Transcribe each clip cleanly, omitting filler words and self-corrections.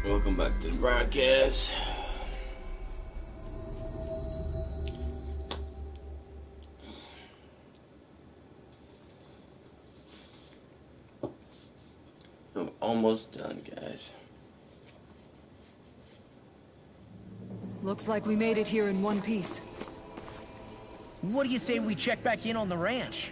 Welcome back to the broadcast. I'm almost done, guys. Looks like we made it here in one piece. What do you say we check back in on the ranch?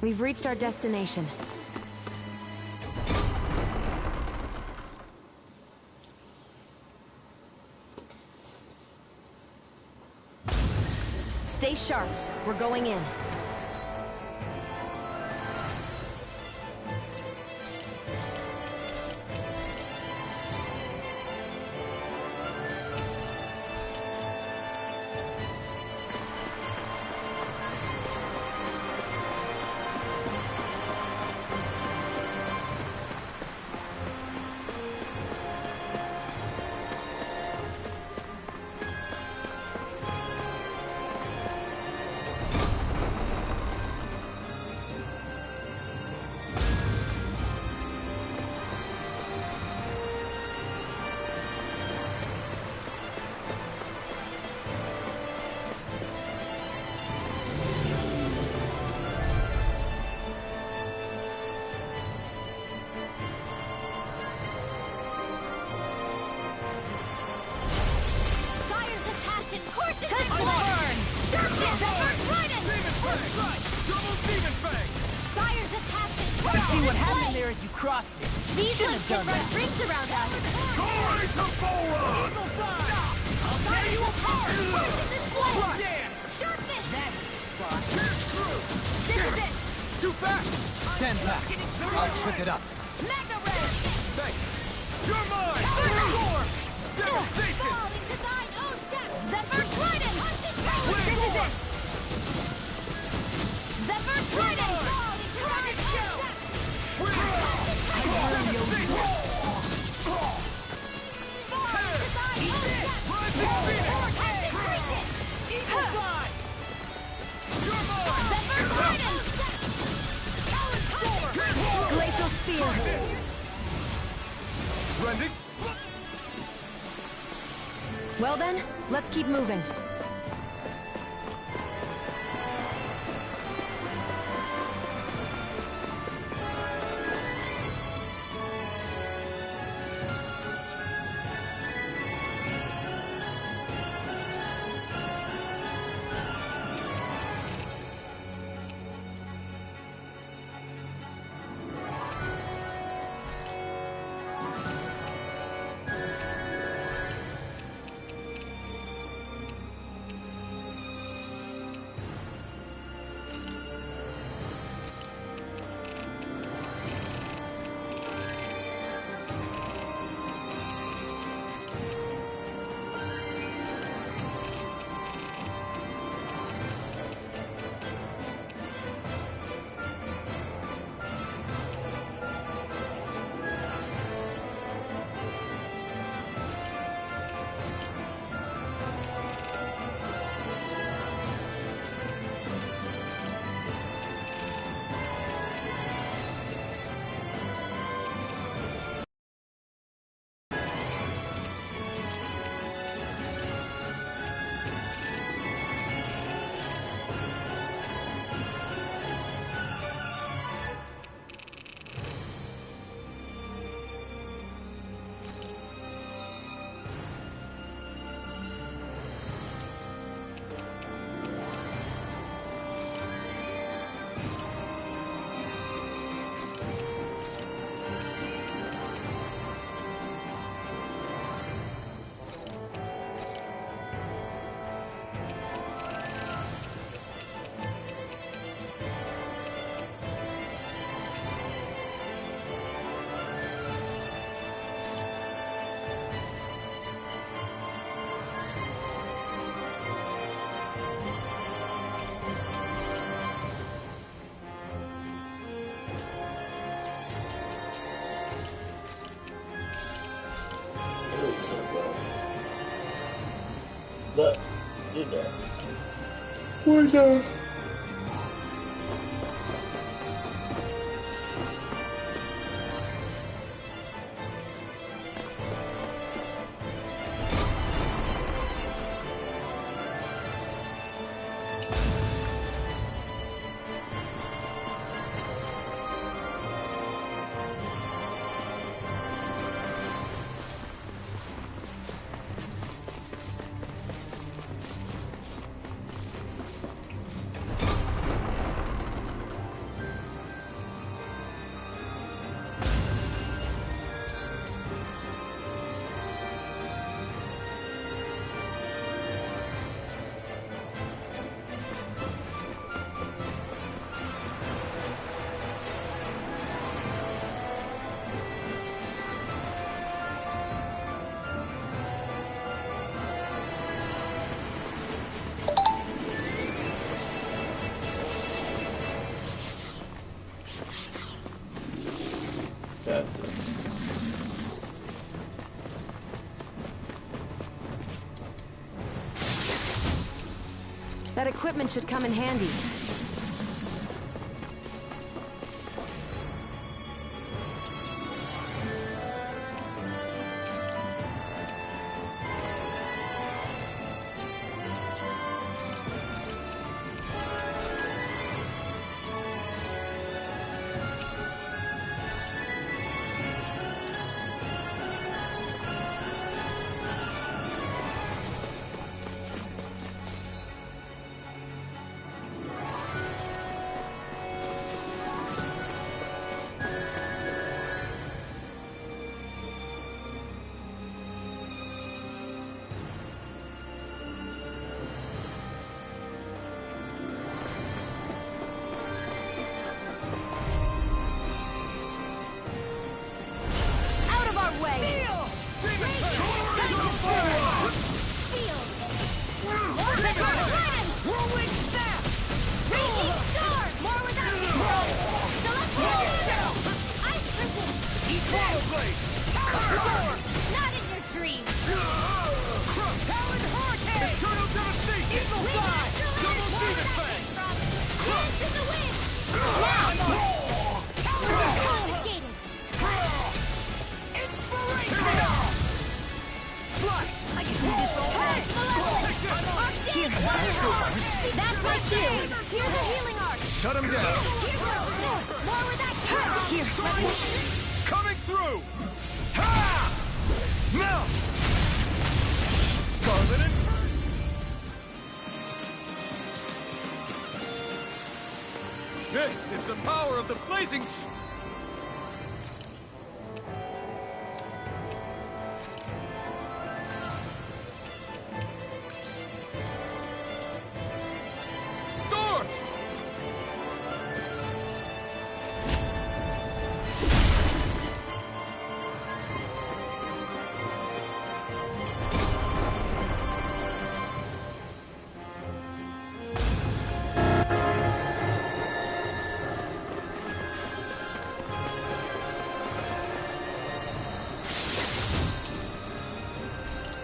We've reached our destination. Stay sharp. We're going in. See what happened there as you crossed it. These ones can run rings around us. Glory to Bora! Eagle Sign! I'll tear you apart! Force this way! Damn! Sharpness! That's the spot. This is it! It's too fast! Stand back. I'll trick it up. Magna Ray! Thanks. You're mine! Storm! Devastation! Fall into thine own depth! Zephyr Trident! This is it! Zephyr Trident! Fall into thine own depth! Glacial Spear! Well then, let's keep moving. Look, did that. What the? That's it. That equipment should come in handy. That's my cue! Here's a healing arc! Shut him down! More with that cue! Here, let me... Coming through! Ha! Now! Scarlet and... This is the power of the blazing...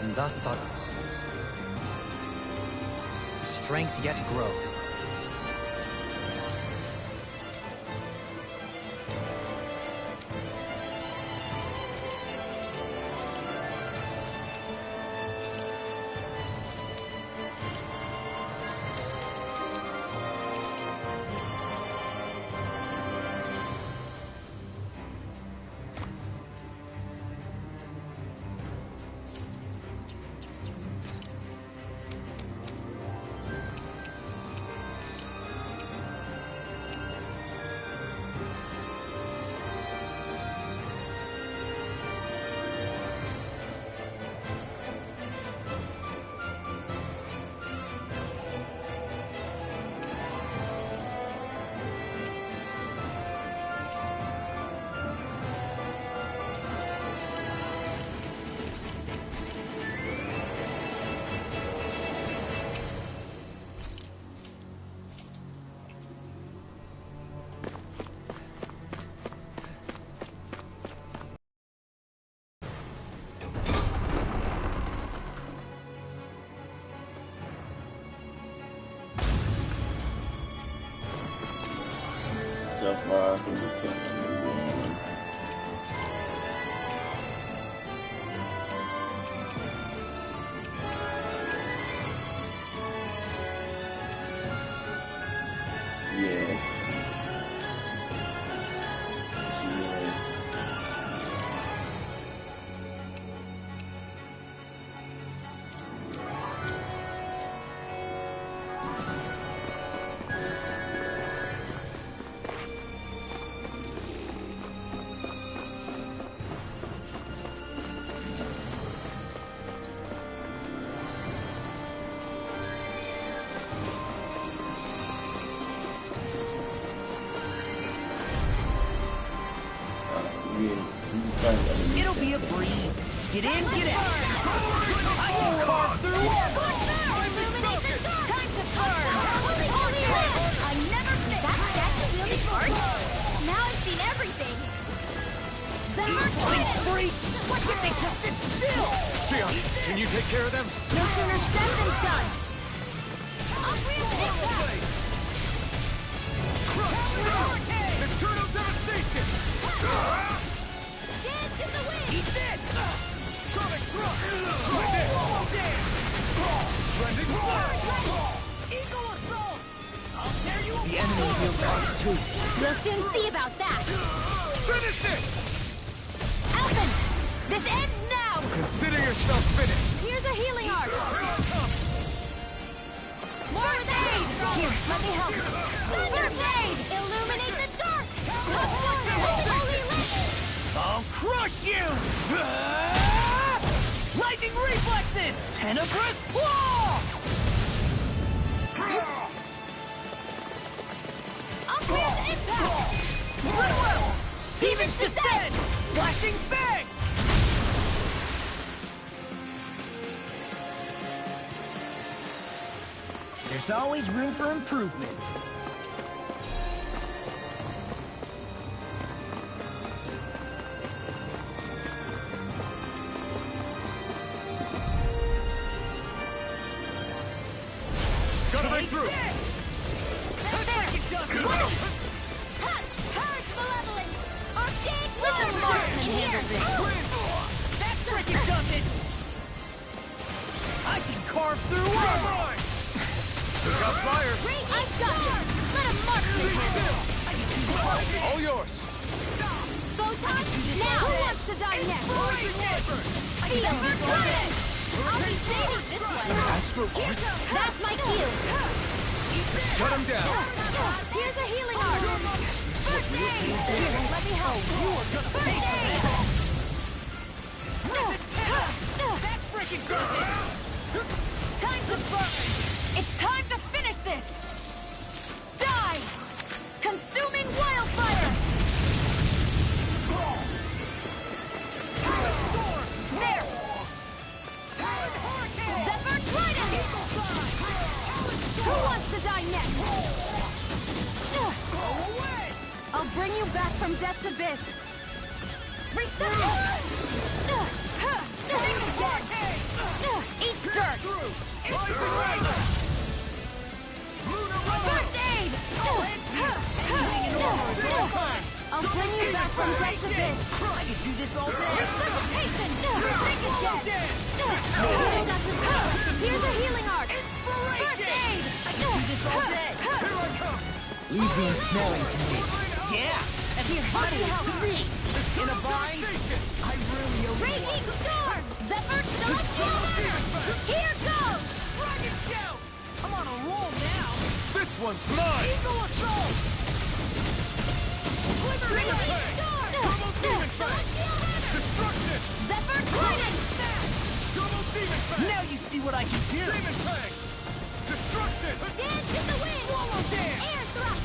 And thus subtle. Strength yet grows. fucking with them. Yes. It'll be a breeze. Get in, get out. I can carve through armor. Illuminate the dark! Time to burn! Holy land! I never fit! That statue wielding art? Now I've seen everything! Zephyr Trident! Freak! Why can't they just sit still? Sion, can you take care of them? No sooner said than done! I'll read it! Eternal devastation! Dance in the wind! Eat this! Sonic thrust! Try this! Trending fire! Eagle assault! I'll tear you apart! The enemy wields arms too. We'll soon see about that! Finish it! Alphen! This ends now! Consider yourself finished! Here's a healing art! More aid! Here, let me help! First aid! Illuminate the dark! Holy land! I'll crush you! Lightning reflexes! Tenebrous claw! Uplift impact! Goodwill! Demon's descent! Flashing bang! There's always room for improvement. Gotta break through! Purge malevolence! Arcade Wizard Marksman handles it! That's freaking does it! I can carve through armor! Got fire! I've got you! Let a marksman handle it! All yours! Photon, now! Who wants to die next? Feel Trident! I'll be saving this one! Astro Arts? That's my cue! Shut him down! Here's a healing art! First aid! Here, let me help! First aid! That's freaking good! Time to burn! It's time to finish this! Die! Consuming wildfire! There! Zephyr Trident! Who wants to die next? I'll bring you back from death's abyss! Reset! Eat dirt! First aid! I'll bring you back from death's abyss! I could do this all day! Precipitation! Think again! Here's a healing art! First aid! I could do this all day! Here I come! Leave these smelling to me. Yeah! And Here, let me help. to me! In a bind, I really owe you one. Raging storm! Zephyr Storm! Here goes! Dragon shout! I'm on a roll now! This one's mine! Eagle assault! Raging storm! Double demon fang! Destruction! Zephyr Trident! Double demon fang! Now you see what I can do! Demon fang! Destruction! Dance in the wind! Swallow dance! Air thrust!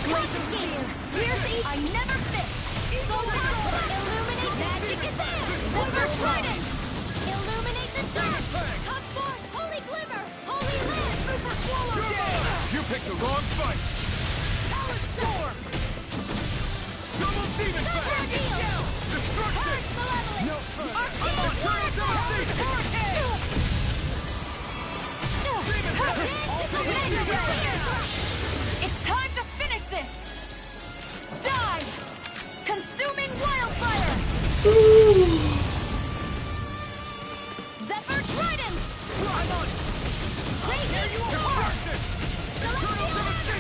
Laser gear! Here's the I never fit! Illuminate magic is there! Zephyr Trident! Illuminate the dark! Top force! Holy glimmer! Holy land! Super swallow dance! You picked the wrong fight! Talent storm! Double demon Zephyr fang! deal! Destruction! Purge malevolence! I'm on turret devastation! It's time to finish this! Die!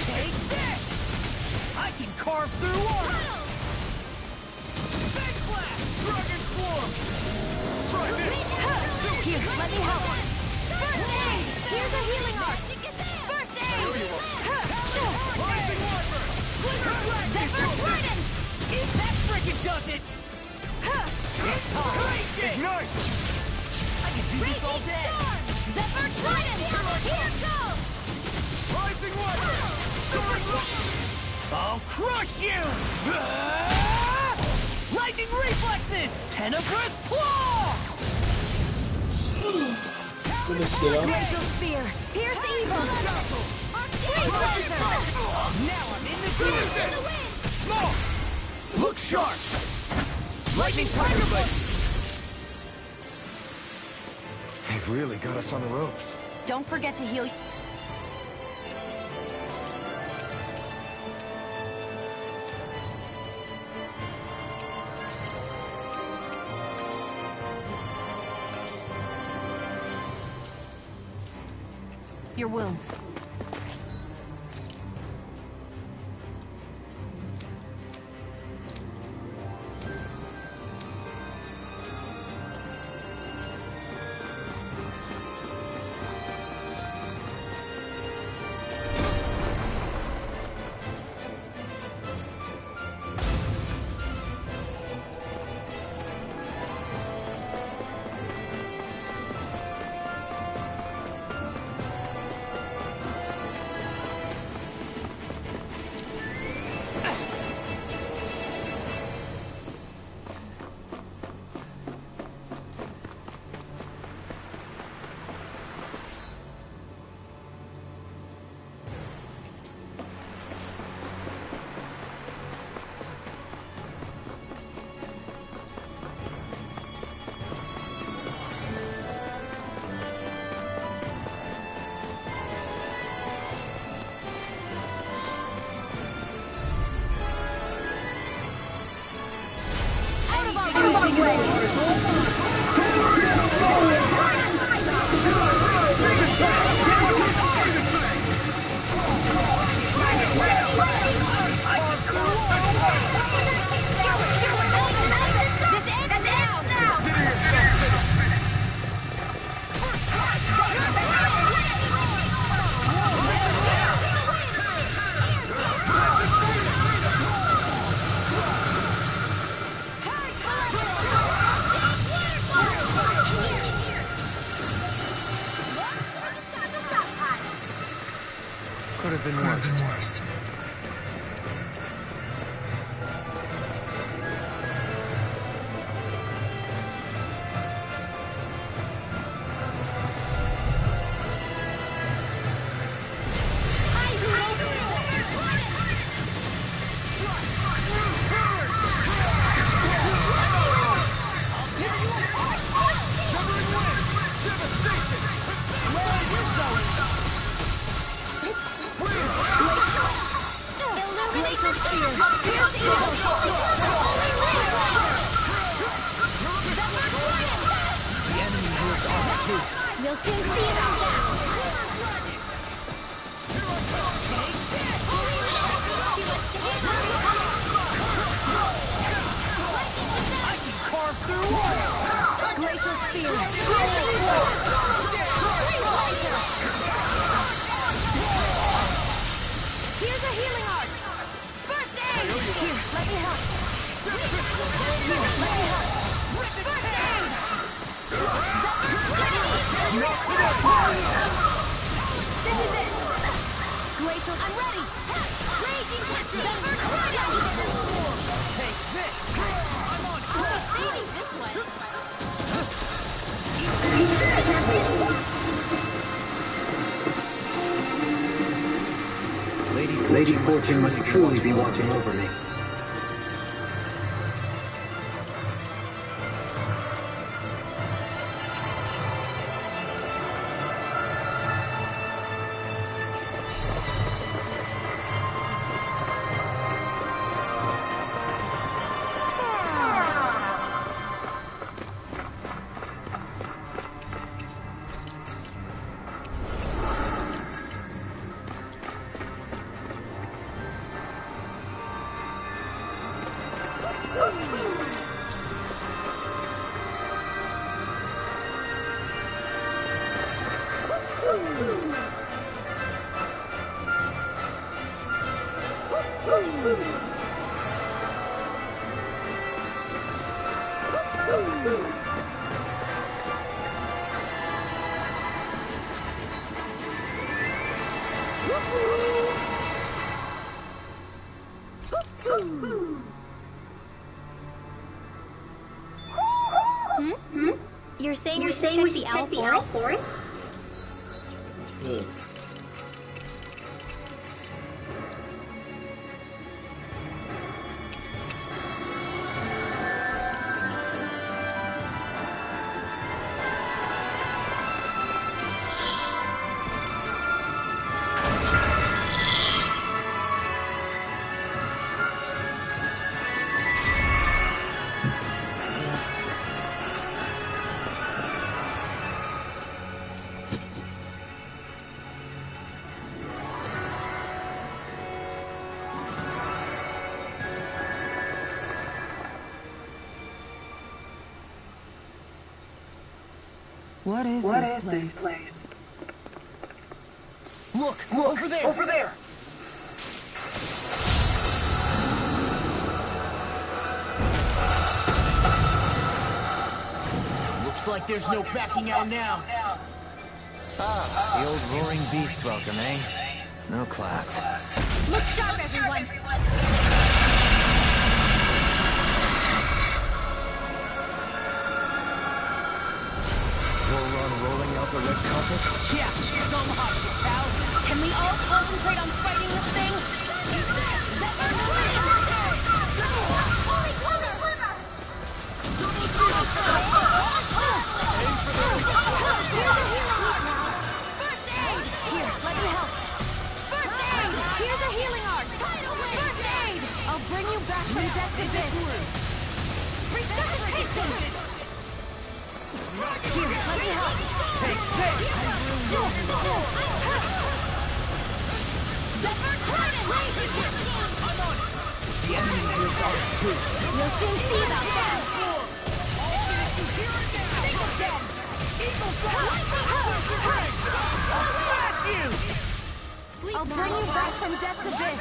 Take this! I can carve through armor! Big blast! Dragon form! Try this! Here, let me help. First aid! Here's a healing art. First aid! Rising Wyvern! Zephyr Trident! If that frickin' does it! Ignite! I can do this all day! Zephyr Trident! Here goes! Rising Wyvern! I'll crush you! Lightning reflexes! Tenebrous claw! Finish it off. Glacial Spear! Here's the evil! Now I'm in the zone! No! Look sharp! Lightning Tiger Blade! They've really got us on the ropes. Don't forget to heal. Your wounds. Could have been worse. You'll soon see it all now. I can carve through water! Glacial Spear. Here's a healing art. First aid. Here, let me help. Here, let me help. First aid. This is it. Glacial, I'm ready. Raging Zephyr Trident. Take this! I'm on Maybe this one. Lady Fortune must truly be watching over me. You're saying we should check the Owl Forest? What is this place? Look! Over there! Over there! Looks like there's no backing out now. Ah, the old roaring beast welcome, eh? No class. Look sharp, everyone! Rolling out the red carpet? Yeah, some hot, pal. Can we all concentrate on fighting this thing? Here, let me help. First aid! Here's a healing arc. First aid! I'll bring you back from death to this. Resuscitation! Here, let me help. Take! The enemy is ours too. You'll soon see about that! I'll bring you back from death to this.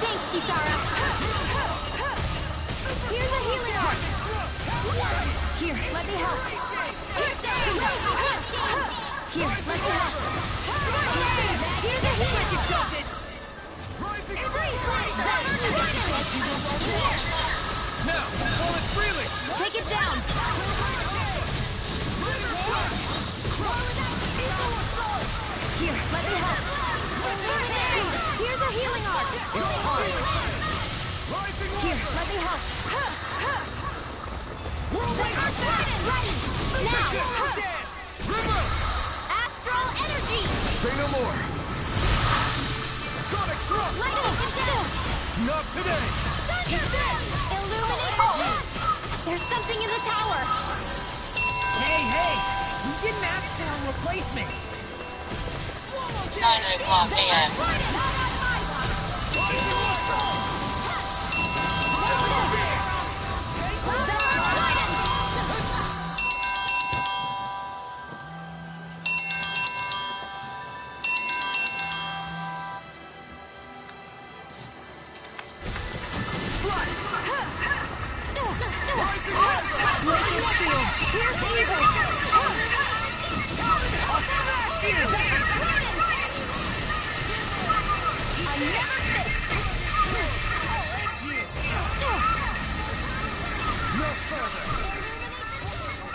Thanks, Kisara! Here's a healing arc. Here, let me help. Here, let me help. Here's a healing arc. Now, while it's reeling! Take it down. Here, let me help. Here's a healing arc. Here, let me help. Ready! Now! Astral energy! Say no more! Sonic thrust! Not today! Illuminate the dust! There's something in the tower! Hey! We didn't ask for a replacement. 9 o'clock a.m.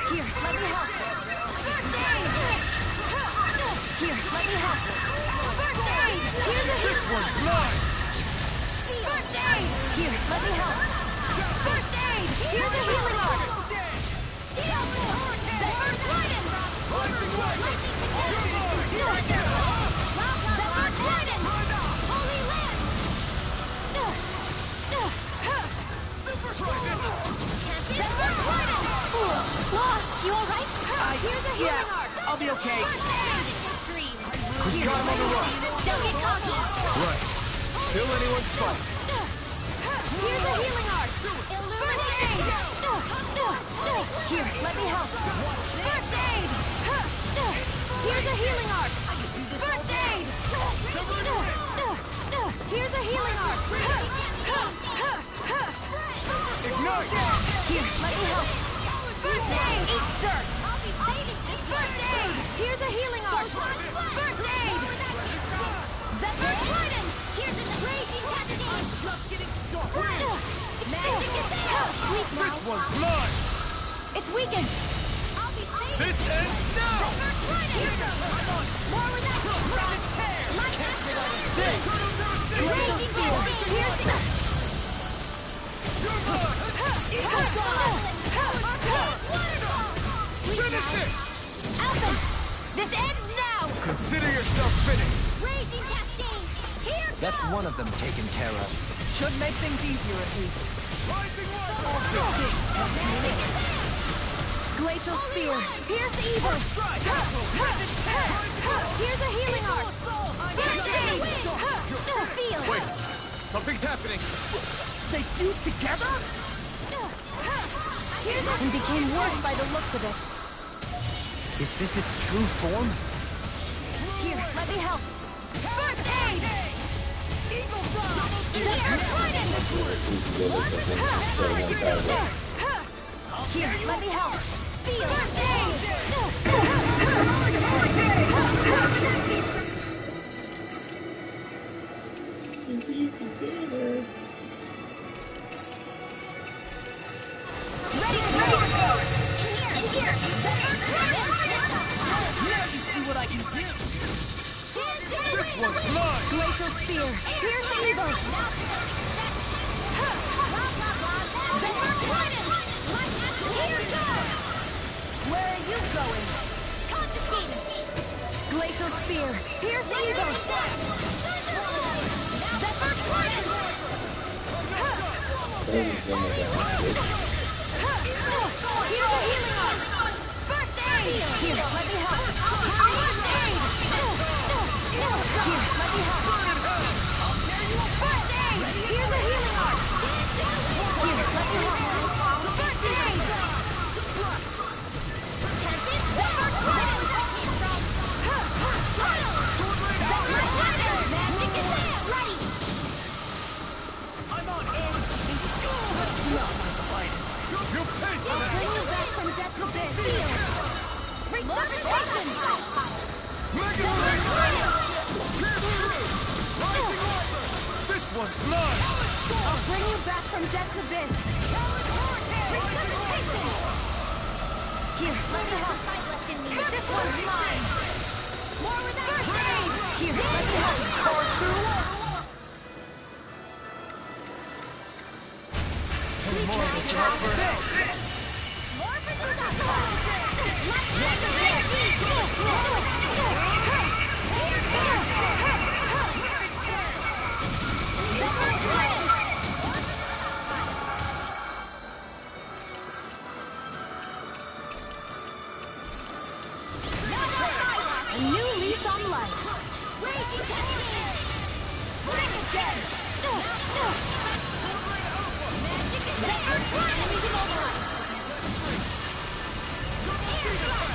Here, let me help. First aid! Here, let me help. First aid! Here's a This one's mine! First aid! Here, let me help. First aid! Here's a healing arc. You alright? Here's a healing arc! I'll be okay. We got him on the run. Don't get cocky! Right. Still anyone's fight. Here's a healing Here, let me help. First aid! Here's a healing arc. First aid! Here's a healing arc. Ignite! Here, let me help. First aid! Eat dirt! First aid! Here's a healing arc. First aid! Zephyr Trident! Here's a raging cascade! Just getting started! Magic is out! Weak now. This one's mine! It's weakened! This ends now! Zephyr Trident! More with that Light Master Raging Cascade! Here's the... Finish it! Alpha! This ends now! Consider yourself finished! Raging Cascade! Here That's one of them taken care of. Should make things easier at least. Rising light! Glacial Spear! Pierce evil! Here's a healing arc! First aid! Feel! Wait! Something's happening! They fused together? And became worse by the looks of it. Is this its true form? Here, let me help. First aid! Eagle Zephyr Trident! Here, let me help. Feel! First Be together. Ready to go! In here! Zephyr Trident! Now you see what I can do! This one's mine! Glacial Spear! Pierce evil! Zephyr Trident! Here goes! Where are you going? Glacial Spear! Pierce evil! Zephyr Trident! Here's a healing arc! First aid! Here, let me help! First aid! Here, let me help! First aid! Here's a healing arc! Here, let me help! First aid! Zephyr Trident! Zephyr Trident! Magic is there! Ready! I'm on edge! You paid for that! Bring you back from death's abyss! Feel! Resuscitation! Mega Blade! This one's mine! I'll bring you back from death's abyss! Resuscitation! Here, let me help! This one's mine! More with that aid! Here, let me help! More of a job for us! More for the a new lease on life. Raging Cascade! Bring it again! Magic is there! Enemies immobilized!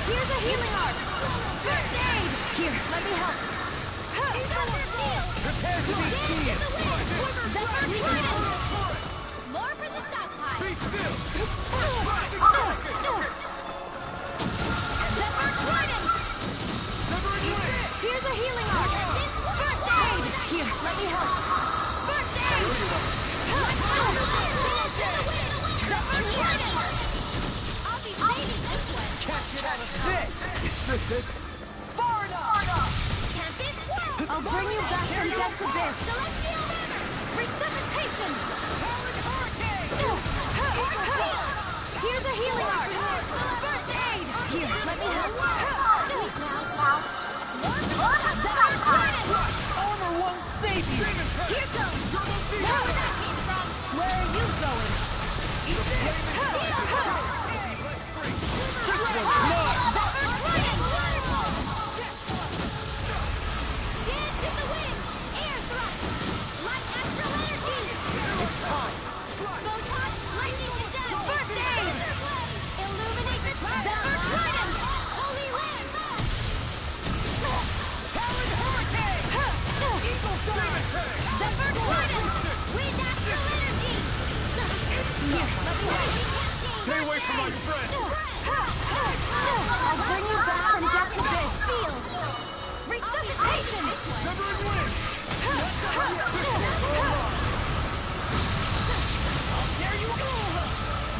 Here's a healing arc! First aid! Here, let me help! Prepare to be seen! Zephyr Trident! More for the stockpile! Be still! Zephyr Trident! Here's a healing arc! First aid! Here, let me help! First aid! Zephyr Trident! I'll be waiting this way! Can't get out of this! Is this it? Far enough! I'll bring you back from death's abyss! Resuscitation! Here's a healing arc! First aid! Here, let me help! Zephyr Trident! Armor won't save you! Here goes! Where are you going? Dance in the wind! Air thrust! Light astral energy! Stay away from my friend! I'll bring you back from death to this. Resuscitation! Severing wind!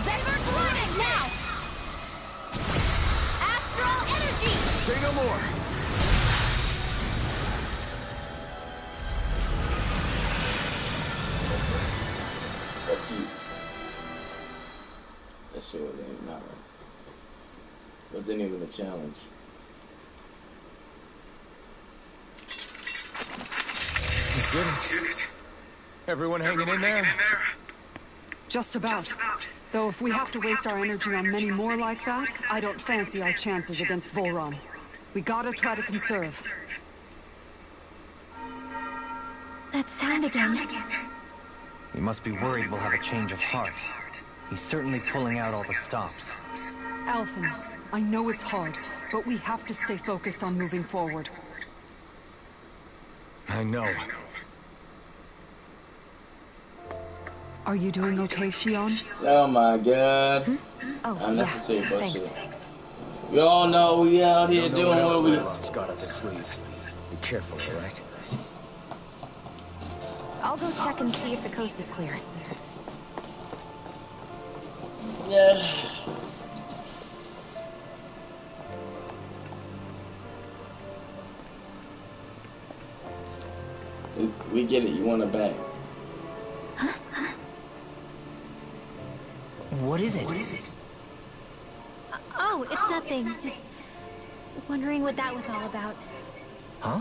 Severed Trident now! Astral energy! Say no more! Fuck you. That shit ain't not right. Wasn't even a challenge. Everyone hanging in there? Just about. Though if we have to waste our energy on many more like that, I don't fancy our chances against Volron. We gotta try to conserve. That sound again. He must be worried we'll have a change of heart. He's certainly pulling out all the stops. Alphen, I know it's hard, but we have to stay focused on moving forward. I know. Are you doing okay, Shionne? Oh my god. Oh, Unnecessary yeah. bullshit. Thanks. We all know we out here No doing one else what we. Volron's got up his sleeve. Be careful, alright? I'll go check and see if the coast is clear. Yeah. We get it. You want it back. What is it? Oh, it's nothing. Just wondering what that was all about. Huh?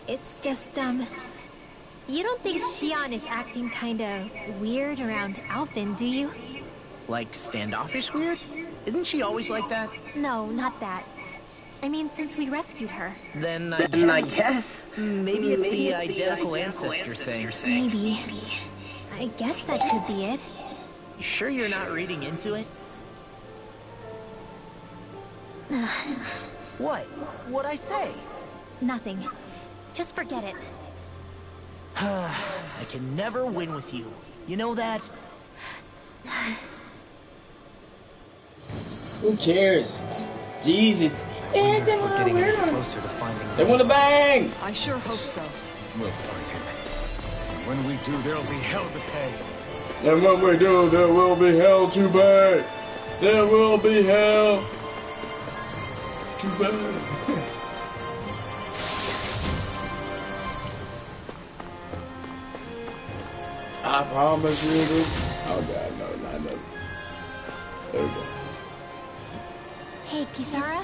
It's just, you don't think Shionne is acting kinda weird around Alphen, do you? Like standoffish weird? Isn't she always like that? No, not that. I mean, since we rescued her. Then I guess maybe it's the identical ancestor thing. Maybe. I guess that could be it. You sure you're not reading into it? What? What'd I say? Nothing. Just forget it. I can never win with you. You know that? Who cares? Jesus. We're getting any closer to finding They want to bang. I sure hope so. We'll find him. And when we do, there'll be hell to pay. And when we do, there will be hell to pay. There will be hell to pay. I promise you this. Oh god, no, not that. There we go. Hey, Kisara?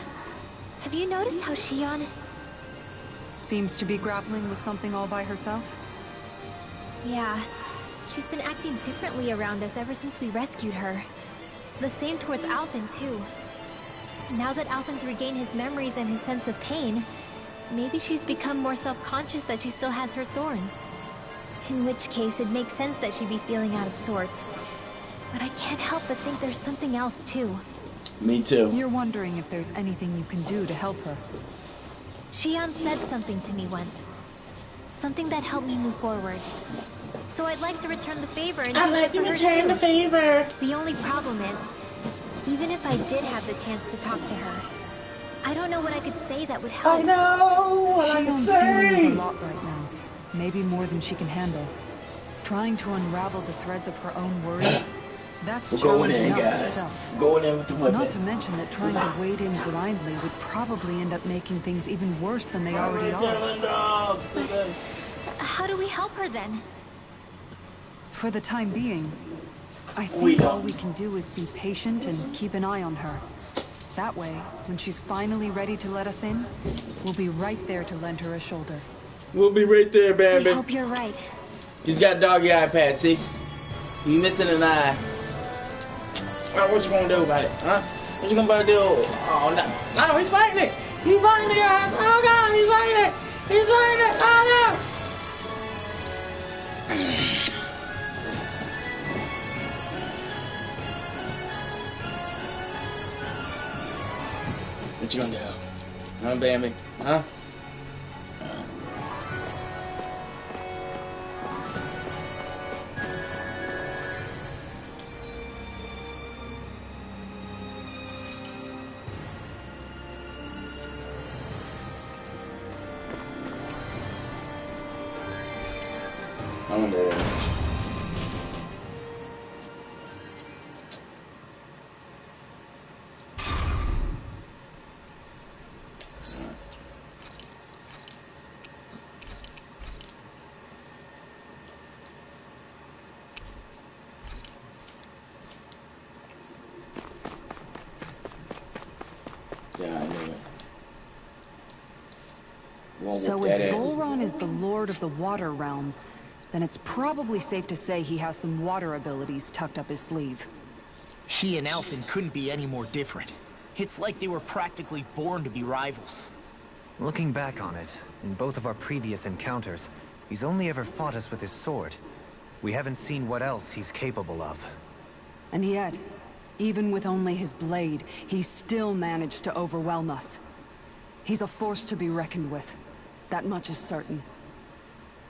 Have you noticed how Shionne... Seems to be grappling with something all by herself. Yeah. She's been acting differently around us ever since we rescued her. The same towards Alphen, too. Now that Alphen's regained his memories and his sense of pain, maybe she's become more self-conscious that she still has her thorns. In which case, it makes sense that she'd be feeling out of sorts. But I can't help but think there's something else, too. Me too. You're wondering if there's anything you can do to help her. Shionne said something to me once. Something that helped me move forward. So I'd like to return the favor and I'd like to return the favor. The only problem is, even if I did have the chance to talk to her, I don't know what I could say that would help. I know what I can Shionne's dealing with say. a lot right now. Maybe more than she can handle. Trying to unravel the threads of her own worries, that's We're going challenging in, enough guys. itself. Going in with the weapon. Not to mention that trying to wade in blindly would probably end up making things even worse than they already are. How do we help her then? For the time being, I think all we can do is be patient and keep an eye on her. That way, when she's finally ready to let us in, we'll be right there to lend her a shoulder. We'll be right there, I baby. hope you're right. He's got doggy eye pad, see? He's missing an eye. Well, what you gonna do about it, huh? What you gonna do? Oh, no. No, he's fighting it. He's fighting it, guys. Oh, God, he's fighting it. He's fighting it. Oh, no. What you gonna do? Huh, Bambi? Huh? So whoop if that ass. Volron is the lord of the water realm, then it's probably safe to say he has some water abilities tucked up his sleeve. He and Alphen couldn't be any more different. It's like they were practically born to be rivals. Looking back on it, in both of our previous encounters, he's only ever fought us with his sword. We haven't seen what else he's capable of. And yet, even with only his blade, he still managed to overwhelm us. He's a force to be reckoned with. That much is certain.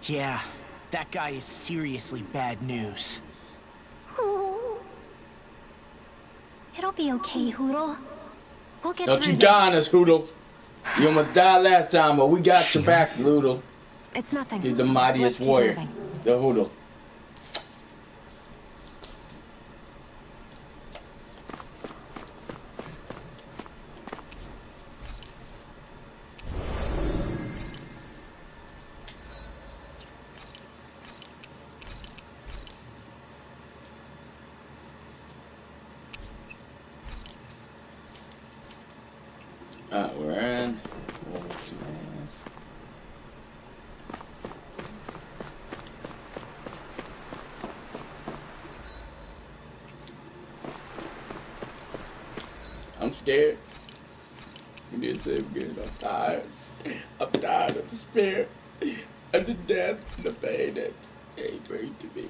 Yeah, that guy is seriously bad news. It'll be okay, Hoodle. We'll get Don't through you this. die on us, Hoodle. You almost died last time, but we got your back, Hoodle. It's nothing. He's the Let's mightiest keep warrior. moving. The Hoodle. We're in. I'm scared. You need to say it again. I'm tired. I'm tired of the despair, of the death, and the pain that he brings to me.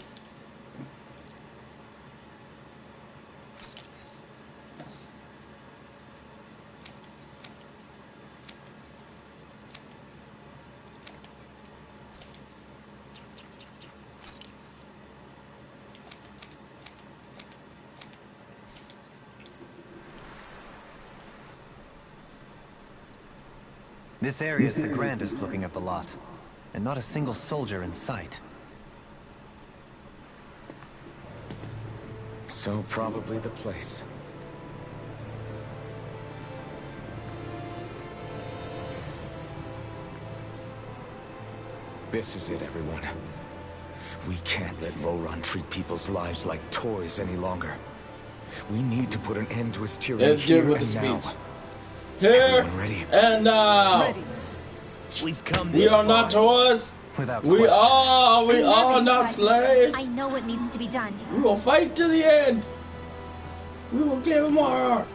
This area is the grandest looking of the lot, and not a single soldier in sight. So probably the place. This is it, everyone. We can't let Volron treat people's lives like toys any longer. We need to put an end to his tyranny Let's here give it and a now. speech. Here Everyone ready? and now. Ready. We've come We this are not far. toys. Without We question. are not slaves. I know what needs to be done. We will fight to the end. We will give him our heart.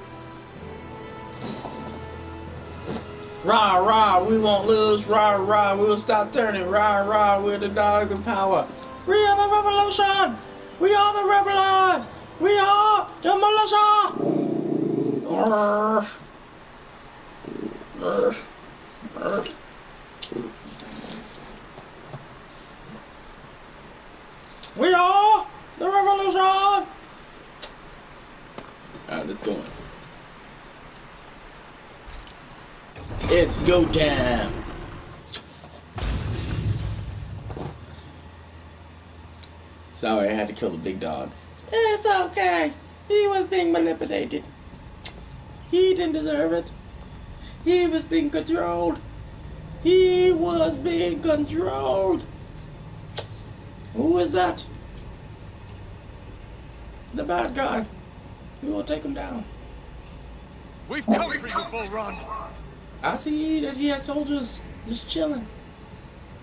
Rah, rah, we won't lose. Rah, rah, we will stop turning. Rah, rah, we're the dogs in power. We are the revolution. We are the rebels. We are the militia. We are the revolution. Alright, let's go in. It's go time. Sorry, I had to kill the big dog. It's okay. He was being manipulated. He didn't deserve it. He was being controlled. He was being controlled. Who is that? The bad guy. We will take him down. We've come for you, Volron! I see that he has soldiers just chilling.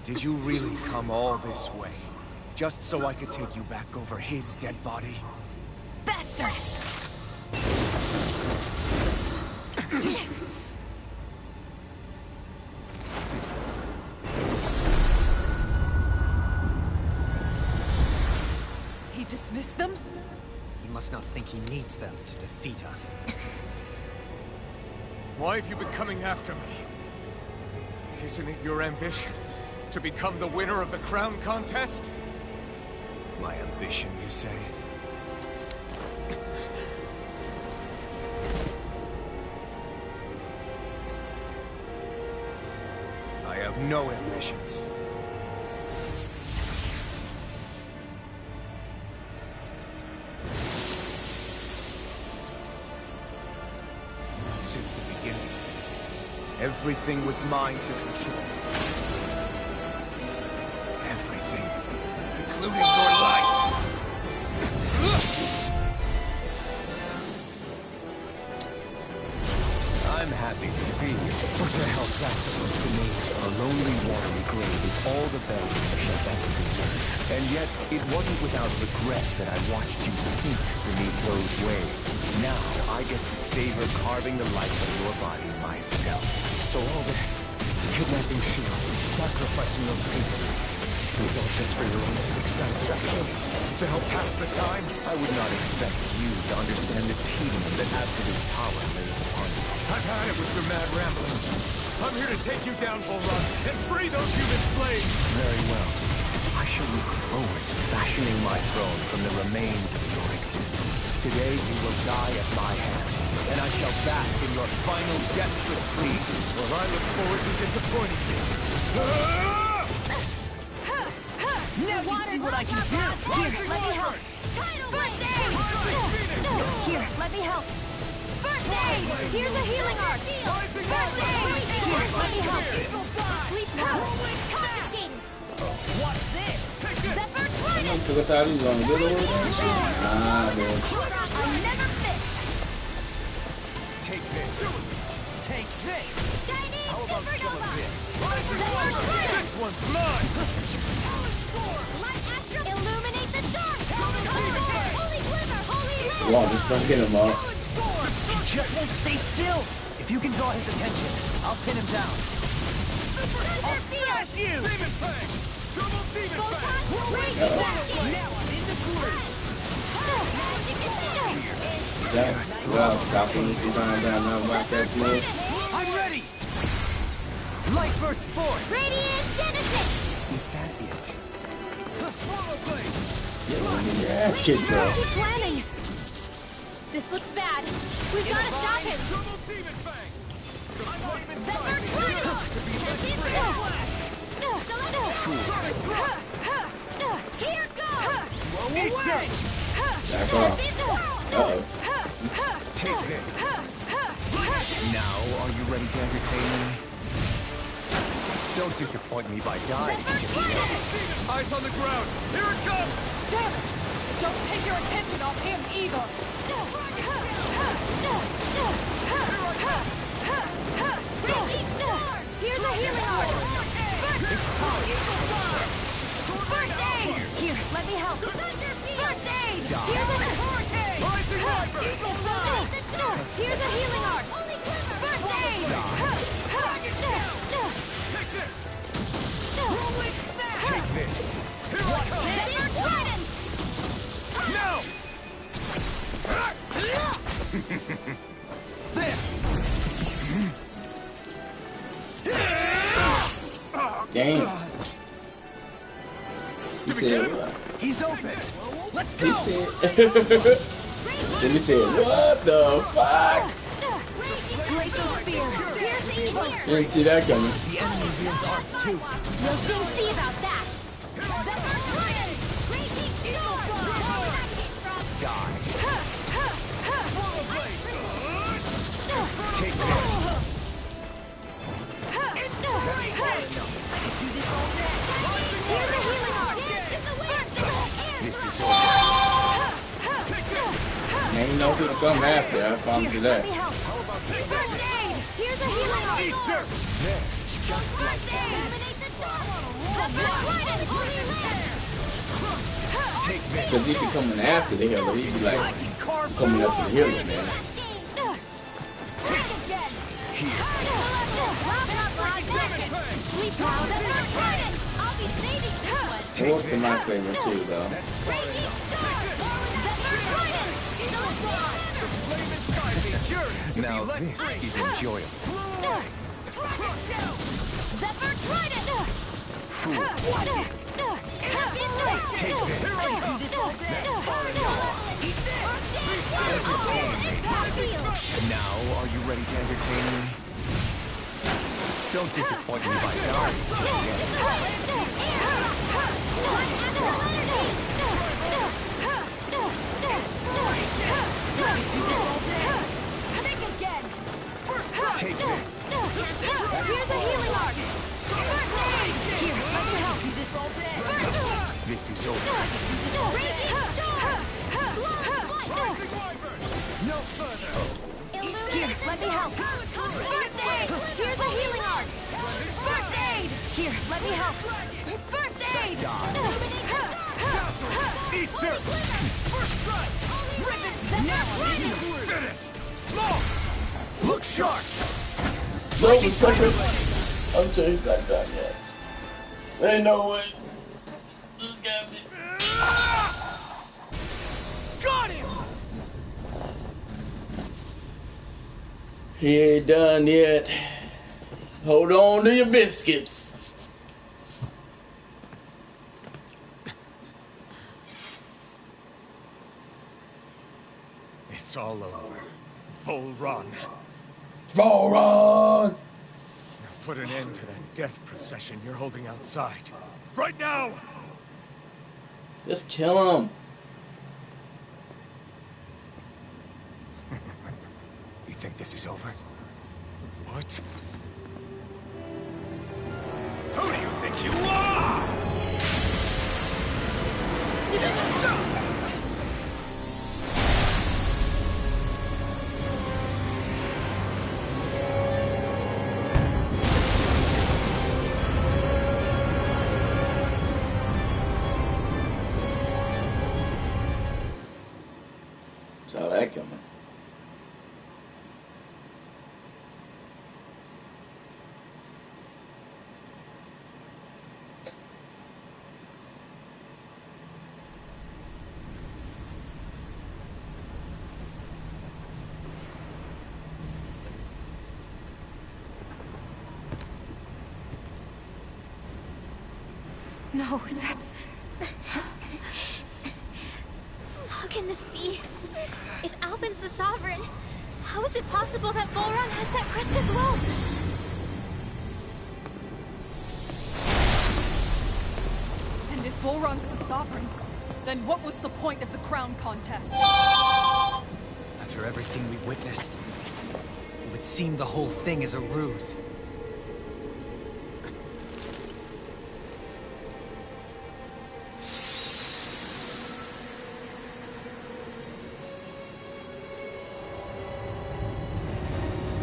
Did you really come all this way? Just so I could take you back over his dead body? Bastard! He dismissed them? He must not think he needs them to defeat us. Why have you been coming after me? Isn't it your ambition to become the winner of the crown contest? My ambition, you say? I have no ambitions. Since the beginning, everything was mine to control. Everything, including your life. I'm happy to see you. What the hell's that supposed to mean? A lonely all the bells in the Shabbat concerned. And yet, it wasn't without regret that I watched you sink beneath those waves. Now, I get to savor carving the life of your body myself. So all this, kidnapping Shield, sacrificing those people, it was all just for your own sick satisfaction. To help pass the time, I would not expect you to understand the tedium that absolute power lays upon you. I've had it with your mad ramblings. I'm here to take you down, Bullrun, and free those human slaves! Very well. I shall look forward to fashioning my throne from the remains of your existence. Today you will die at my hand, and I shall bask in your final desperate pleas. Well, I look forward to disappointing you. Now you see what I can do! Here, let me help! First aid! Here, let me help! First aid! Here's a healing arc! First aid! Here, let me help! Sleep now! What's this? Zephyr Trident! ¿Tú qué estás viendo? ¿Yo lo voy a ver? I never fit! Take this. Take this. Chinese How about some Supernova! of this? Zephyr Trident! This one's mine! Light Astro! Illuminate the dark! Holy Glimmer! Holy Red! Wow, just don't get him up. He just won't stay still. If you can draw his attention, I'll pin him down. I'll Smash you! Demon Fang! Double Demon Fang! Now I'm in the groove. Wow, stopping this time down now about that smoke. I'm ready. Light burst forth. Radiant Genesis! Is that it? Swallow Blade! Yeah, I mean, your ass kicked, bro. Keep planning. This looks bad. We've got to stop him. Double Demon Fang! Zephyr Trident! Here goes! Eat dead. Back off. Uh-oh. Take this. Now, are you ready to entertain me? Don't disappoint me by dying. Eyes on the ground! Here it comes! Damn it! Don't take your attention off him either! Here's a healing arc! First aid! Here, let me help! First aid! Here's a... Here's a healing arc! First aid! Take this. Zephyr Trident! Now! Damn. He said, He's open. Let's go. he said, then he said, what the fuck? Glacial Spear! Pierce evil! Didn't see that coming. The enemy wields arts too. We'll soon see about that! Zephyr Trident! Raging Storm! Die. Take this. Here's a healing arc! This is all. Man, he knows who to come after. I found you Let that. me help! First aid! Here's a healing arc! First aid! Zephyr Trident! Take this. Because he be coming after the healer. He be like coming up to the healer, man. What's to my favorite too, though? Now this is enjoyable. Zephyr Trident! Fool. Take this. Now, are you ready to entertain me? Don't disappoint me by dying. Take this. Here's a healing arc! First aid! Here, let me help. Do this all day. This is over. No further. Here, let me help. First aid! Here's a healing arc! First aid! Here, let me help. First strike! Finished! Look sharp! Silver sucker! I'm sure he's not done yet. There ain't no way. This got me. Got him! He ain't done yet. Hold on to your biscuits. It's all over. Volron. Volron! Now put an end to that death procession you're holding outside. Right now! Just kill him. You think this is over? What? Who do you think you are? Saw that coming. No, that's... How can this be? If Alpin's the Sovereign, how is it possible that Volron has that crest as well? And if Volron's the Sovereign, then what was the point of the crown contest? After everything we've witnessed, it would seem the whole thing is a ruse.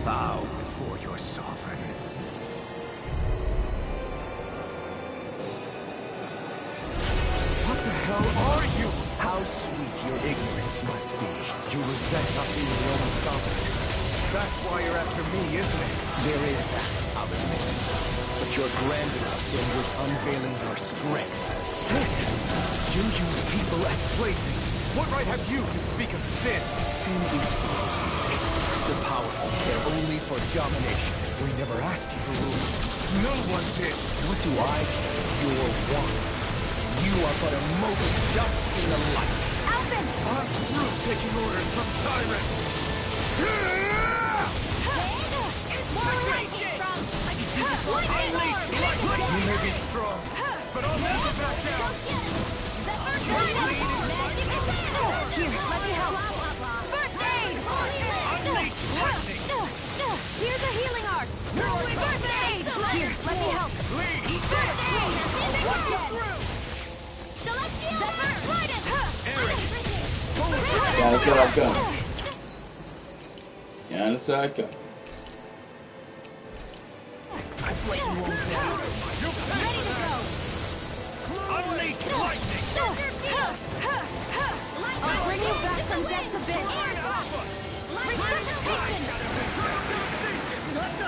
Bow before your sovereign. What the hell are you? How sweet your ignorance must be. You resent not being the only sovereign. That's why you're after me, isn't it? There is that, I'll admit. But your grandiose sin was unveiling your strength. Sin? You use people as playthings. What right have you to speak of sin? Sin is evil. The powerful care only for domination. We never asked you to rule. No one did. What do I care? Your wants. You are but a mote of dust in the light. Alpin! I'm through taking orders from tyrants. You may be strong, but I'll never back down. Here, let me help. First aid! Here's a healing arc. First aid! Here, let me help. First aid! Zephyr, Trident! Yeah, that's how I come. Yeah, that's how I come. Ready to go! Unleash lightning! I'll bring you back from death's abyss!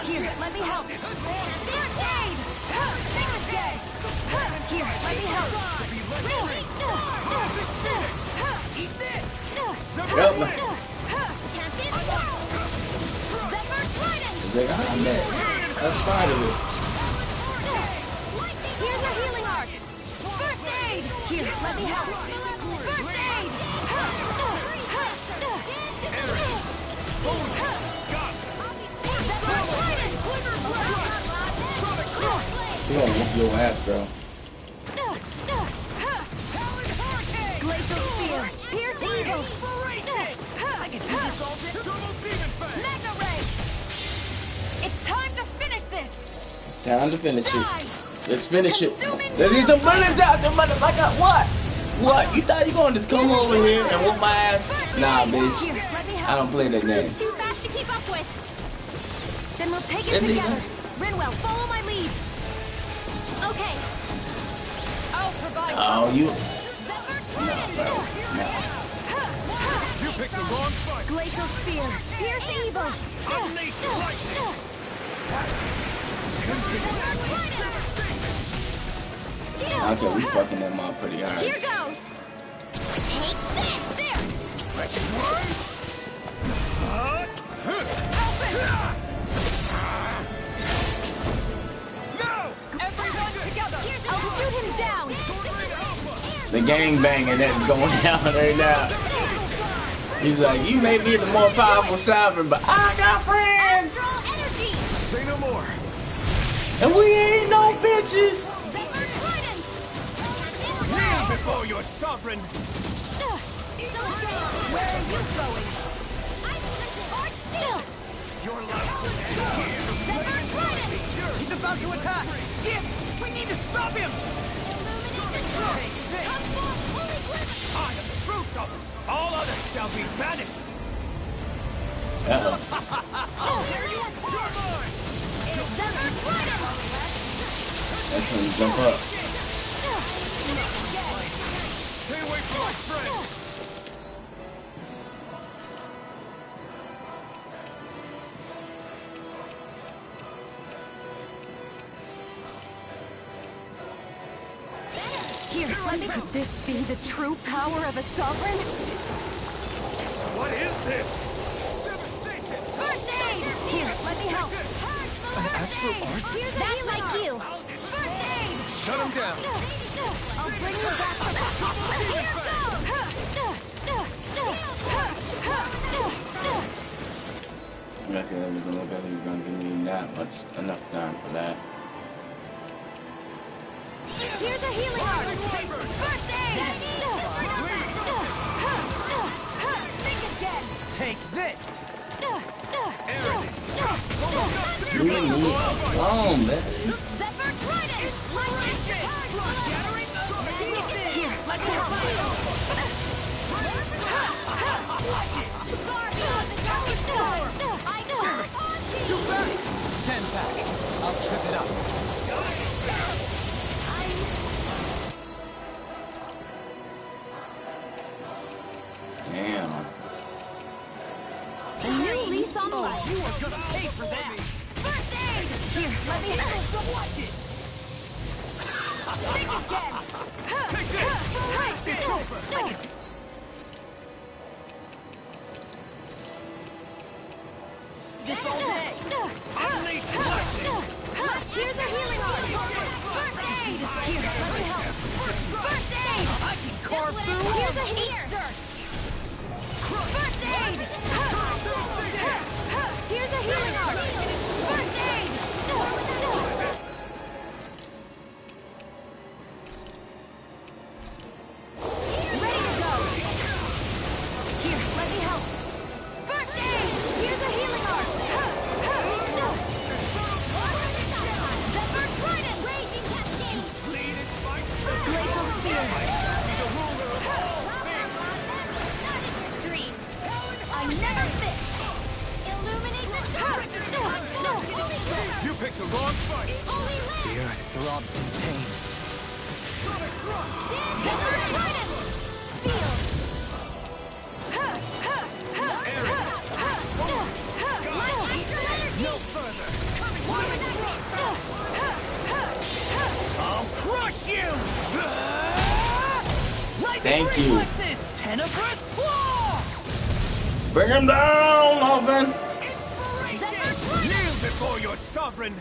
Here, let me help! Fierce aid! Here, let me help! Eat this! Help me. Champion Swirl! Zephyr Trident! Like, I'm dead. That's fine of it. Here's a healing arc! First aid! Here, let me help! First aid! She's gonna whoop your ass, bro. Glacial Spear! Pierce Evil! I can do this all day! Magna Ray! It's time to finish this! Time to finish it. Let's finish it. Let's get some bullets out there, motherfucker. What? What? You thought you gonna just come over here and whoop my ass? Nah, bitch. I don't play that game. Too fast to keep up with. Then we'll take it Is he? together. Rinwell, follow my lead. Okay. I'll provide. Oh, you. Zephyr You picked the wrong fight. Glacial Spear. Pierce evil. Unleash lightning. Okay, we fucking them up pretty hard. Here goes. Take this. There. No! Everyone together. I'll shoot him down. The gang banging that's going down right now. He's like, you may be the more powerful sovereign, but I got friends. Say no more. And we ain't no bitches. Kneel before your sovereign. Where are you going? Your life will end here. He's about to attack! Gib! We need to stop him! I am the true sovereign. All others shall be banished. Uh-oh. That's when you jump up. Stay away from my friend. Here, let me. Could this be the true power of a sovereign? What is this? First aid! Here, let me help. An astral art? That's my cue. First aid! Shut him down. I'll bring you back to the top. Here Okay, that doesn't look like he's gonna give me that much enough time for that. Here's a healing art. First aid! Think again. Take this! Leave me alone, man. Zephyr Trident! Here, let's help. Too fast! 10 pack. I'll trip it up. Damn. A new lease on life. You are gonna pay for that! First aid! Here, let me help. Think again. It's over! This all day. Unleash lightning. Here's a healing art. First aid. Here, let me help. First aid. I can carve through! Here's a heat dirt. First aid. Here's a healing art. First aid. Ready to go. Here, let me help. First aid. Here's a healing art. Zephyr Trident. Raging Cascade. Glacial Spear. I never fit. Illuminate the You picked the wrong fight. The earth throbs in pain. Zephyr Trident. Sealed. No further! I'll crush you! Thank you. Tenebrous Claw! Bring him down, Alvin. Kneel before your sovereign.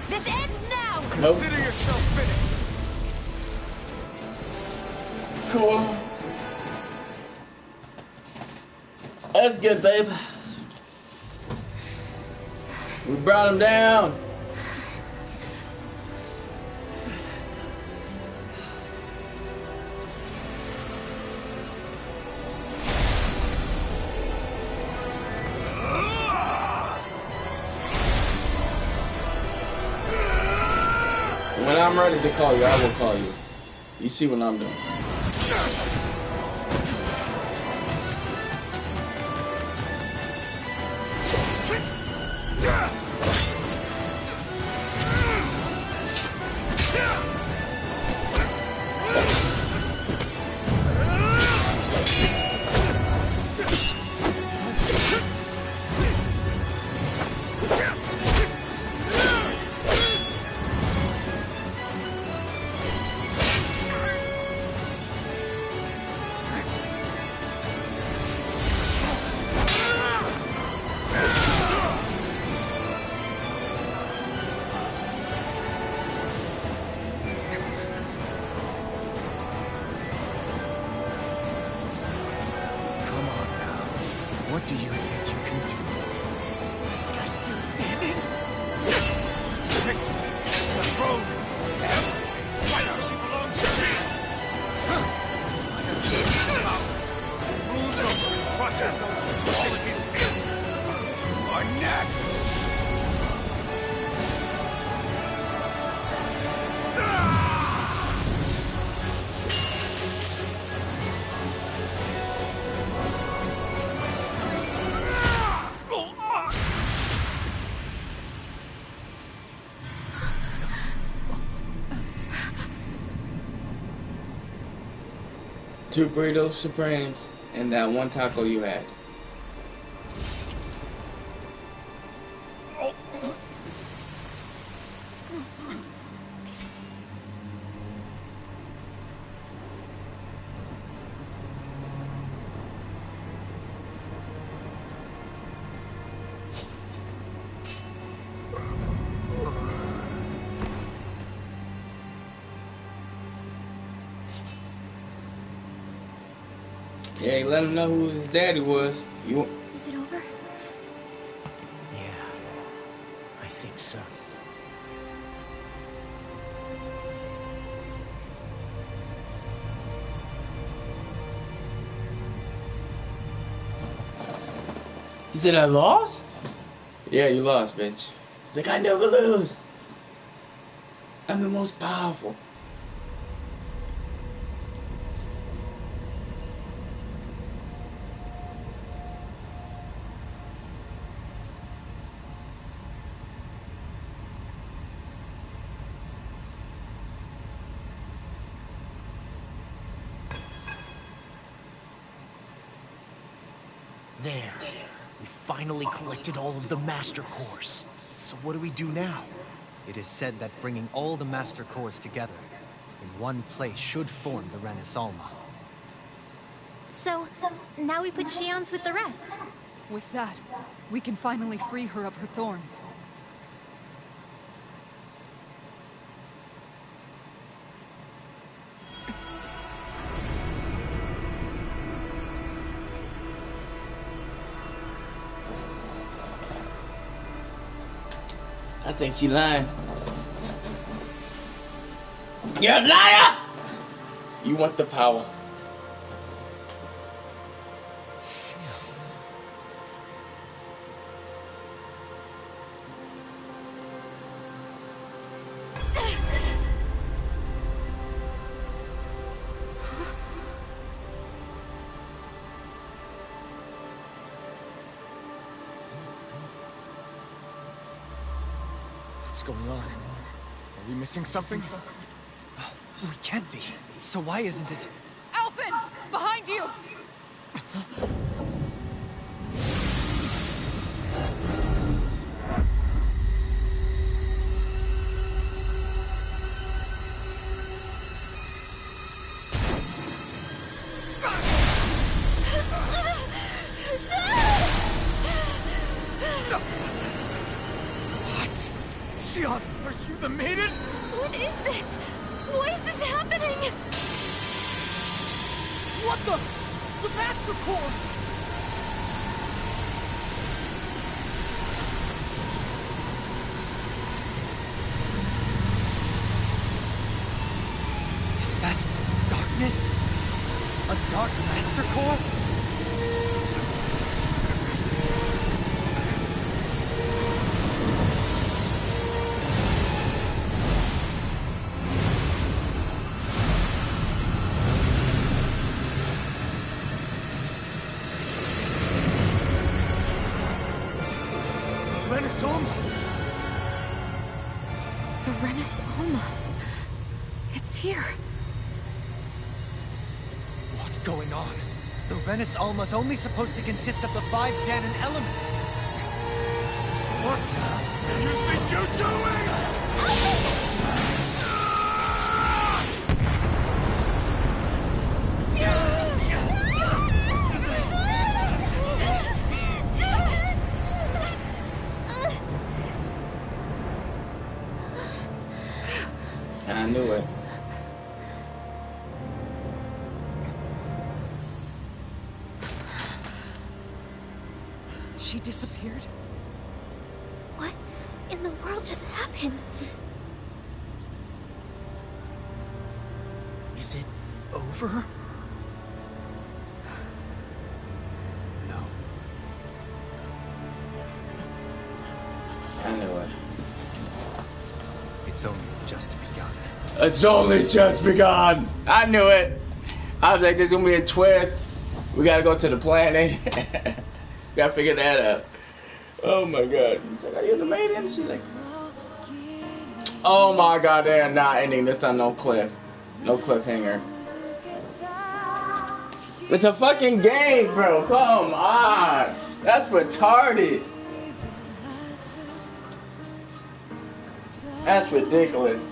This ends now. Nope. Consider yourself finished. Cool. That's good, babe. We brought him down. When I'm ready to call you, I will call you. You see what I'm doing. What do you think you can do? This guy's still standing? The throne! Finally belongs to me! I have given him powers. Rules over and crushes those who fall at his feet. You are next! Two burritos supremes and that one taco you had. Yeah, let him know who his daddy was. Is it over? Yeah, I think so. He said, I lost? Yeah, you lost, bitch. He's like, I never lose. I'm the most powerful. There. We finally collected all of the Master Cores. So what do we do now? It is said that bringing all the Master Cores together in one place should form the Renis Alma. So, now we put Shion's with the rest. With that, we can finally free her of her thorns. I think she lying. You're a liar! You want the power. What's going on? Are we missing something? We can't be. So why isn't it? Alphen! Behind you! Shion, are you the maiden? What is this? Why is this happening? What the? The Master Cores! Is that darkness? A Dark Master Core? Renis Alma! The Renis Alma. It's here. What's going on? The Renis Alma's only supposed to consist of the 5 Dahnan elements. What do you think you're doing? I knew it. She disappeared? What in the world just happened? Is it over? No. I knew it. It's only just begun. It's only just begun. I knew it. I was like, there's gonna be a twist. We gotta go to the planet. Gotta figure that out. Oh my god. He's like, are you the maiden? She's like, oh my god, they are not ending this on no cliff. No cliffhanger. It's a fucking game, bro. Come on. That's retarded. That's ridiculous.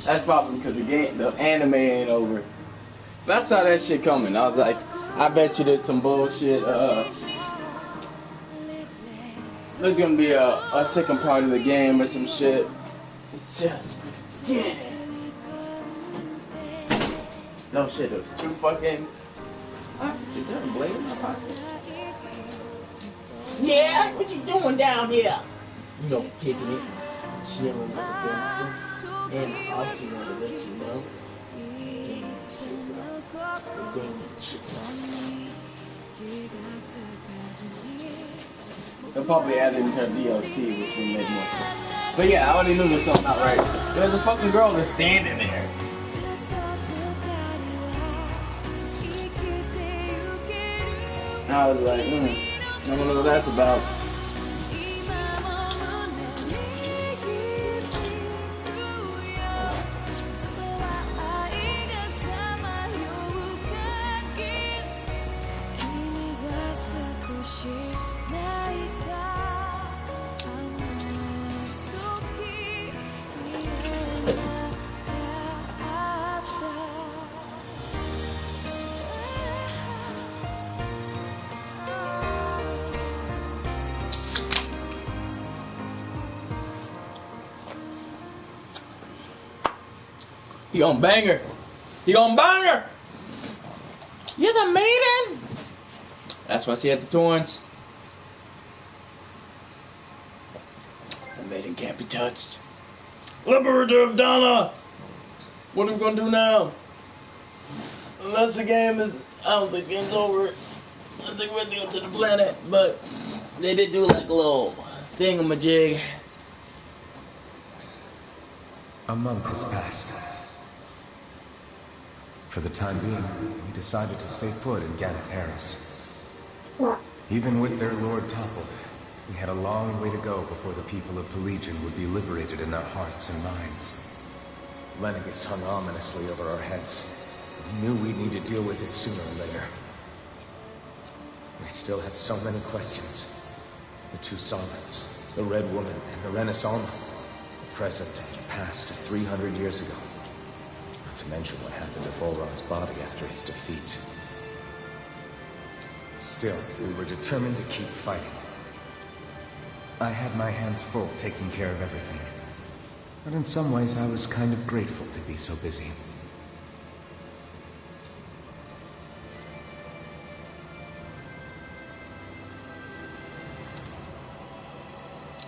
That's probably because the anime ain't over. But I saw that shit coming. I was like, I bet you there's some bullshit. There's gonna be a second part of the game or some shit. It's just, yeah. No shit, it was too fucking. Is there a blade in my pocket? Yeah, what you doing down here? You know, kicking it, chilling with the gangster. And I also want to let you know, they'll probably add it into DLC, which would make more sense. But yeah, I already knew there was something not right. There's a fucking girl that's standing there. I was like, I don't know what that's about. He gonna bang her. He gonna bang her. You're the maiden. That's why she had the thorns. The maiden can't be touched. Liberator of Donna. What are we gonna do now? Unless the game is, I don't think the game's over. I think we have to go to the planet, but they did do like a little thingamajig. A month has passed. For the time being, we decided to stay put in Ganeth Harris. Even with their lord toppled, we had a long way to go before the people of Pelegion would be liberated in their hearts and minds. Lenegis hung ominously over our heads. We knew we'd need to deal with it sooner or later. We still had so many questions. The two sovereigns, the Red Woman and the Renaissance, the present and past of 300 years ago. Not to mention what happened to Volron's body after his defeat. Still, we were determined to keep fighting. I had my hands full taking care of everything. But in some ways, I was kind of grateful to be so busy.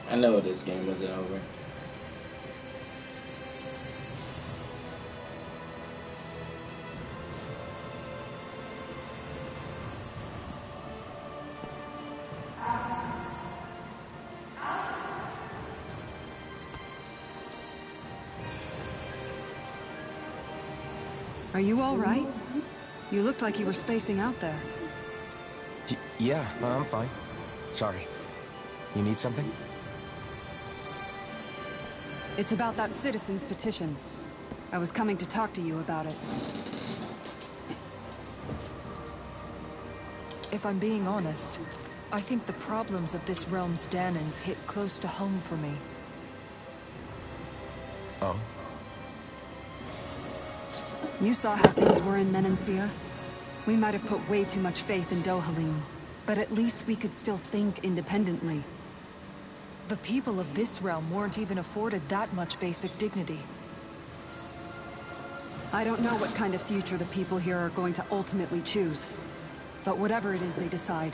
I know this game wasn't over. Are you all right? You looked like you were spacing out there. Yeah, I'm fine. Sorry. You need something? It's about that citizen's petition. I was coming to talk to you about it. If I'm being honest, I think the problems of this realm's Dahnans hit close to home for me. Oh? You saw how things were in Menancia. We might have put way too much faith in Dohalim, but at least we could still think independently. The people of this realm weren't even afforded that much basic dignity. I don't know what kind of future the people here are going to ultimately choose. But whatever it is they decide,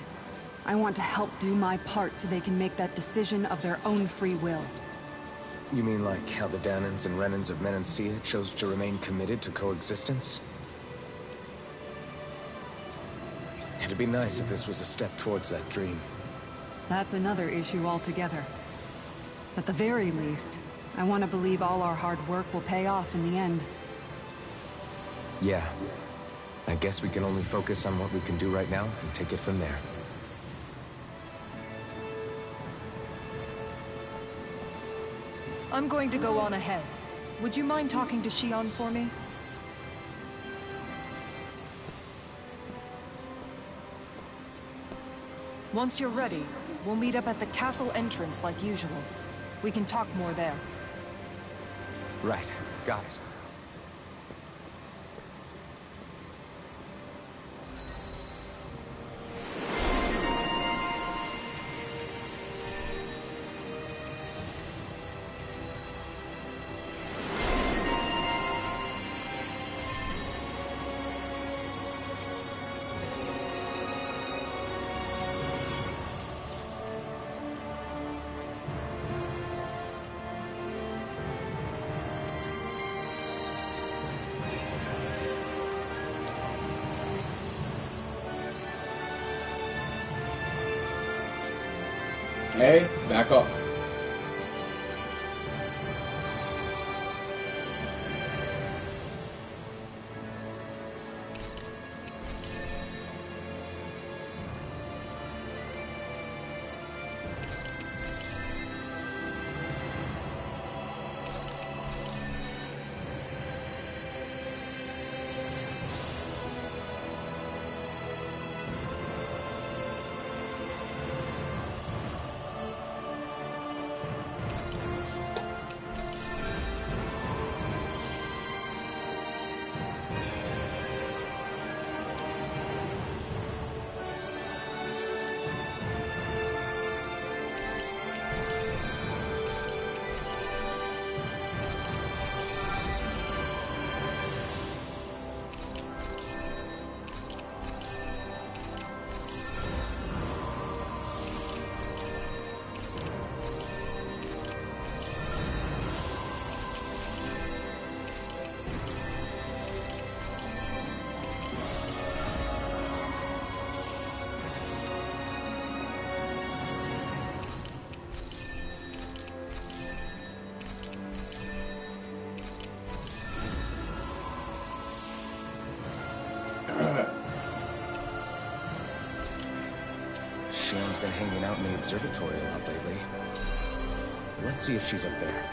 I want to help do my part so they can make that decision of their own free will. You mean like how the Dahnans and Renans of Menancia chose to remain committed to coexistence? It'd be nice if this was a step towards that dream. That's another issue altogether. At the very least, I want to believe all our hard work will pay off in the end. Yeah. I guess we can only focus on what we can do right now and take it from there. I'm going to go on ahead. Would you mind talking to Xion for me? Once you're ready, we'll meet up at the castle entrance like usual. We can talk more there. Right. Got it. Hey, back up. Shion's been hanging out in the observatory a lot lately. Let's see if she's up there.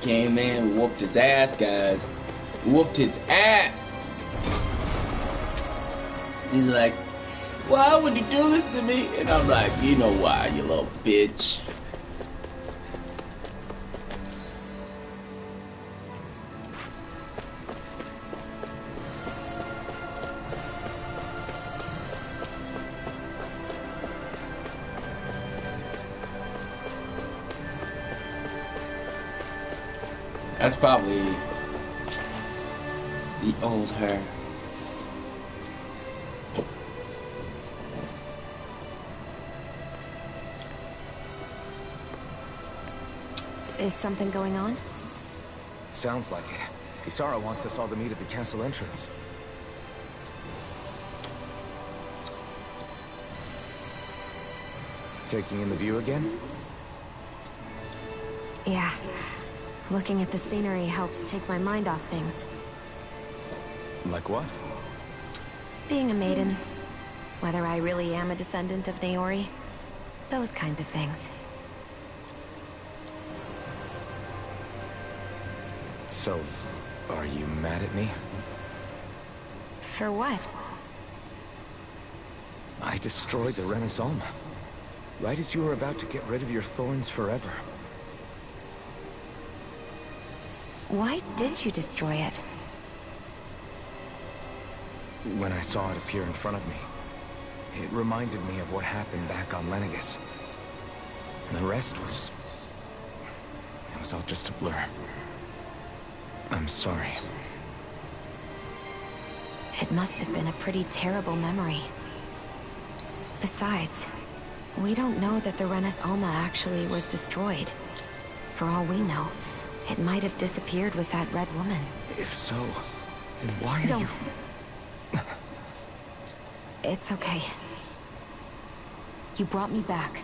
Came in, whooped his ass, guys. Whooped his ass. He's like, why would you do this to me? And I'm like, you know why, you little bitch. That's probably the old her. Is something going on? Sounds like it. Kisara wants us all to meet at the castle entrance. Taking in the view again? Yeah. Looking at the scenery helps take my mind off things. Like what? Being a maiden. Whether I really am a descendant of Naori. Those kinds of things. So, are you mad at me? For what? I destroyed the Renaissance. Right as you were about to get rid of your thorns forever. Why did you destroy it? When I saw it appear in front of me, it reminded me of what happened back on Lenegis. And the rest was... it was all just a blur. I'm sorry. It must have been a pretty terrible memory. Besides, we don't know that the Renis Alma actually was destroyed. For all we know, it might have disappeared with that red woman. If so, then why are you... Don't. It's okay. You brought me back.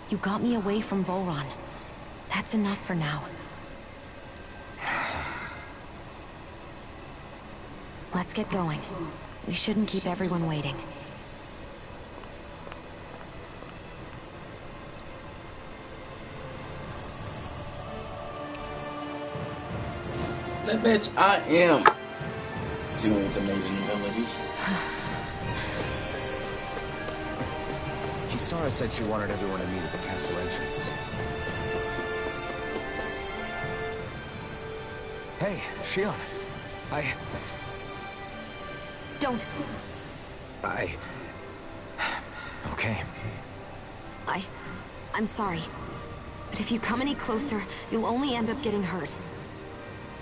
You got me away from Volron. That's enough for now. Let's get going. We shouldn't keep everyone waiting. That bitch, I am. She with amazing abilities. Kisara said she wanted everyone to meet at the castle entrance. Hey, Shion. Don't. Okay. I'm sorry. But if you come any closer, you'll only end up getting hurt.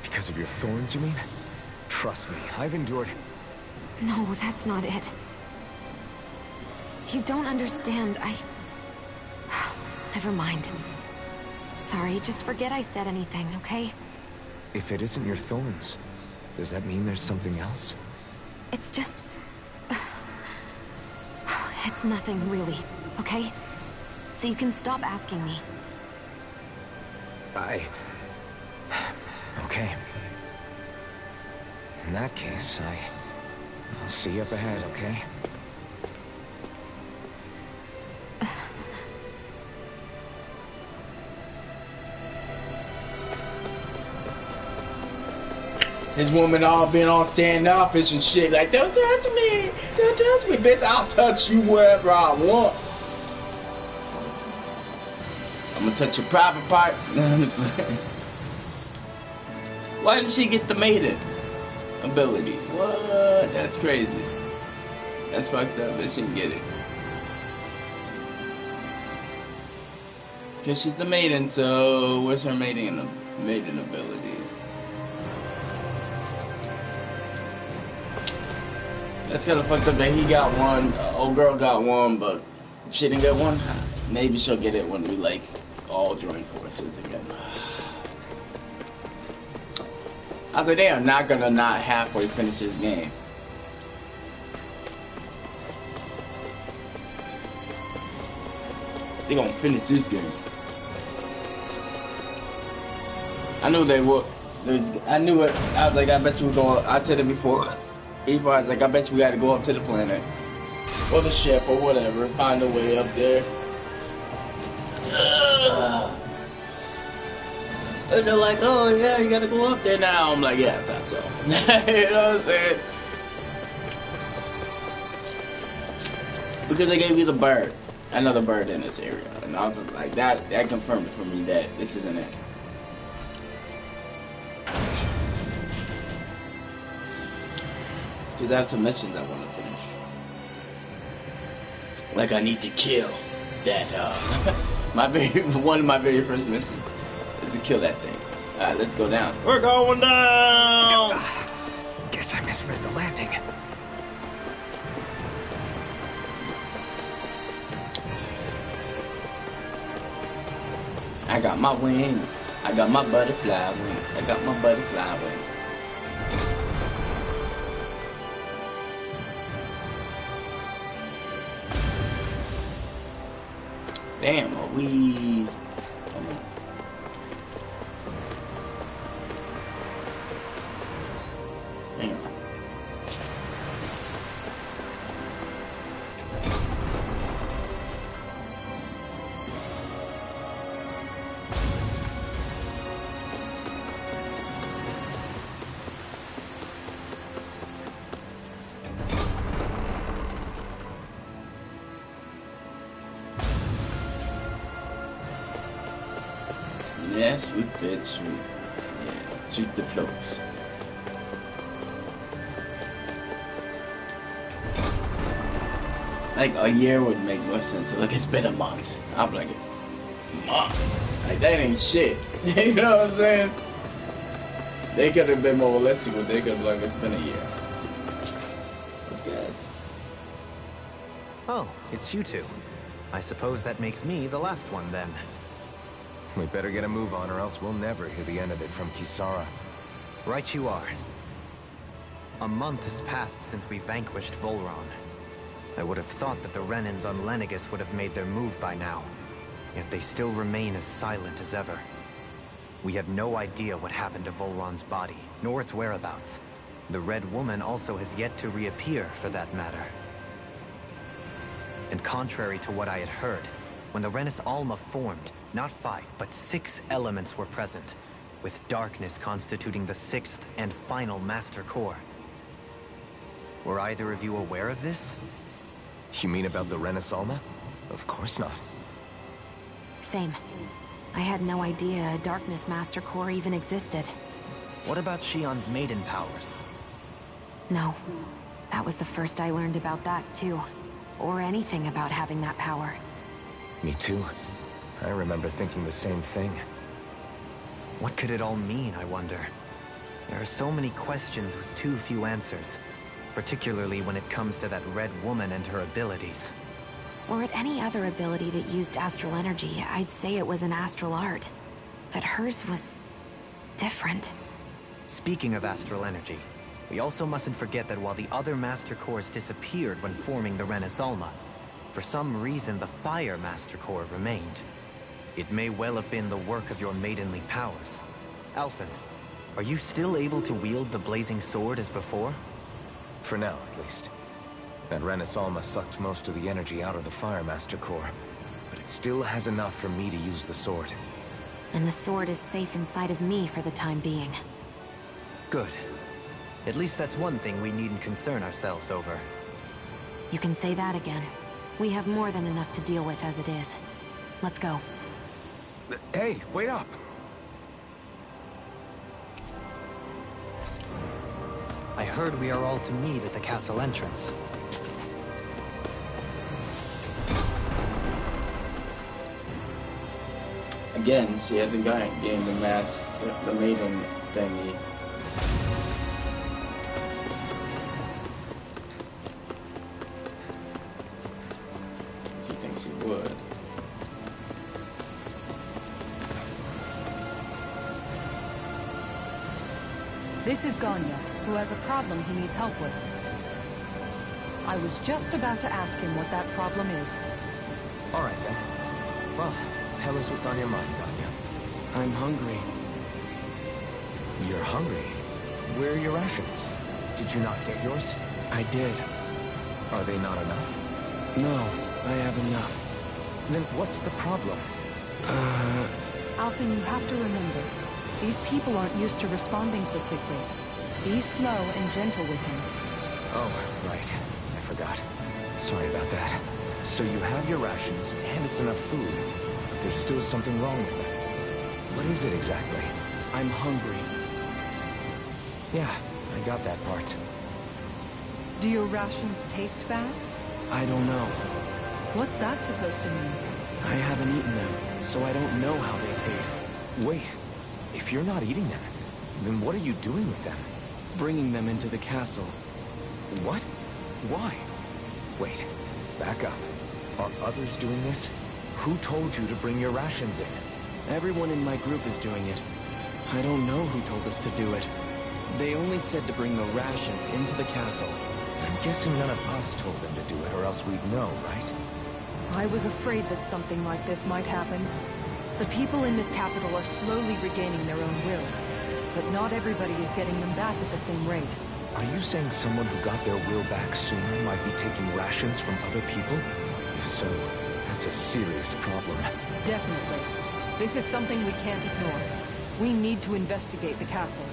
Because of your thorns, you mean? Trust me, I've endured... No, that's not it. You don't understand, Never mind. Sorry, just forget I said anything, okay? If it isn't your thorns, does that mean there's something else? It's just... It's nothing, really, okay? So you can stop asking me. Okay. In that case, I'll see you up ahead, okay? His woman all been on standoffish and shit. Like, don't touch me. Don't touch me, bitch. I'll touch you wherever I want. I'm gonna touch your private parts. Why did she get the maiden ability? What? That's crazy. That's fucked up. They shouldn't get it. Because she's the maiden, so what's her maiden abilities? That's kind of fucked up that he got one, old girl got one, but she didn't get one. Maybe she'll get it when we like all join forces again. I think they are not gonna not halfway finish this game. They gonna finish this game. I knew they would. I knew it. I was like, I bet you we're going. I said it before. E4, I was like, I bet you we got to go up to the planet or the ship or whatever, find a way up there. And they're like, oh yeah, you gotta go up there now. I'm like, yeah, I thought so. You know what I'm saying? Because they gave you the bird, another bird in this area, and I was just like, that confirmed it for me that this isn't it. Because I have some missions I want to finish. Like I need to kill that one of my very first missions is to kill that thing. Alright, let's go down. We're going down! Guess I misread the landing. I got my wings. I got my butterfly wings. I got my butterfly wings. Damn, are we... Damn. Yeah, sweet bitch, sweet. Yeah, sweet the floats. Like a year would make more sense. Like it's been a month. I'm like, month? Like that ain't shit. You know what I'm saying? They could have been more realistic, but they could have like, it's been a year. That's good. Oh, it's you two. I suppose that makes me the last one then. We better get a move on, or else we'll never hear the end of it from Kisara. Right you are. A month has passed since we vanquished Volron. I would have thought that the Renans on Lenegis would have made their move by now. Yet they still remain as silent as ever. We have no idea what happened to Volron's body, nor its whereabouts. The Red Woman also has yet to reappear, for that matter. And contrary to what I had heard, when the Renis Alma formed, not 5, but 6 elements were present, with darkness constituting the 6th and final Master Core. Were either of you aware of this? You mean about the Renis Alma? Of course not. Same. I had no idea a Darkness Master Core even existed. What about Shionne's maiden powers? No. That was the first I learned about that, too. Or anything about having that power. Me too. I remember thinking the same thing. What could it all mean, I wonder? There are so many questions with too few answers, particularly when it comes to that Red Woman and her abilities. Or at any other ability that used astral energy, I'd say it was an astral art. But hers was... different. Speaking of astral energy, we also mustn't forget that while the other Master Cores disappeared when forming the Renis Alma, for some reason the Fire Master Core remained. It may well have been the work of your maidenly powers. Alphen, are you still able to wield the blazing sword as before? For now, at least. That Renis Alma sucked most of the energy out of the Fire Master Core, but it still has enough for me to use the sword. And the sword is safe inside of me for the time being. Good. At least that's one thing we needn't concern ourselves over. You can say that again. We have more than enough to deal with as it is. Let's go. Hey, wait up! I heard we are all to meet at the castle entrance. Again, she hasn't gained the maiden thingy. She thinks she would. This is Ganya, who has a problem he needs help with. I was just about to ask him what that problem is. All right, then. Well, tell us what's on your mind, Ganya. I'm hungry. You're hungry? Where are your rations? Did you not get yours? I did. Are they not enough? No, I have enough. Then what's the problem? Alphen, you have to remember, these people aren't used to responding so quickly. Be slow and gentle with him. Oh, right. I forgot. Sorry about that. So you have your rations, and it's enough food, but there's still something wrong with them. What is it exactly? I'm hungry. Yeah, I got that part. Do your rations taste bad? I don't know. What's that supposed to mean? I haven't eaten them, so I don't know how they taste. Wait, if you're not eating them, then what are you doing with them? Bringing them into the castle. What? Why? Wait, back up. Are others doing this? Who told you to bring your rations in? Everyone in my group is doing it. I don't know who told us to do it. They only said to bring the rations into the castle. I'm guessing none of us told them to do it, or else we'd know, right? I was afraid that something like this might happen. The people in this capital are slowly regaining their own wills, but not everybody is getting them back at the same rate. Are you saying someone who got their will back sooner might be taking rations from other people? If so, that's a serious problem. Definitely. This is something we can't ignore. We need to investigate the castle.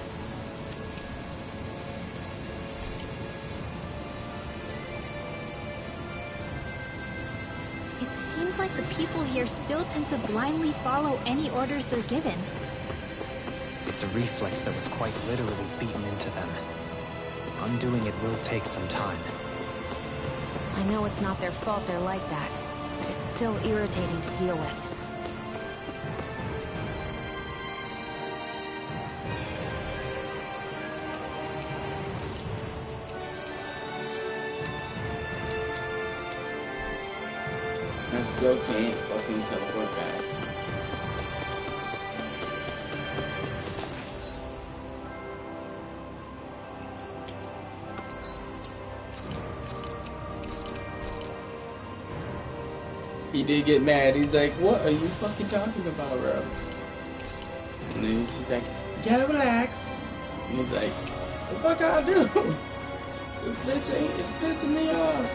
It seems like the people here still tend to blindly follow any orders they're given. It's a reflex that was quite literally beaten into them. Undoing it will take some time. I know it's not their fault they're like that, but it's still irritating to deal with. I still can't fucking teleport back. He did get mad. He's like, what are you fucking talking about, bro? And then she's like, you gotta relax. And he's like, what the fuck I do? It's pissing me off.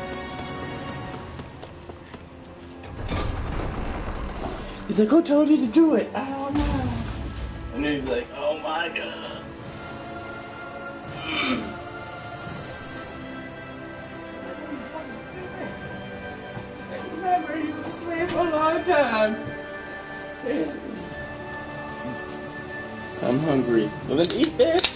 He's like, who told you to do it? I don't know. And then he's like, oh my god. Remember, he was asleep for a long time. I'm hungry. Well, then eat, bitch.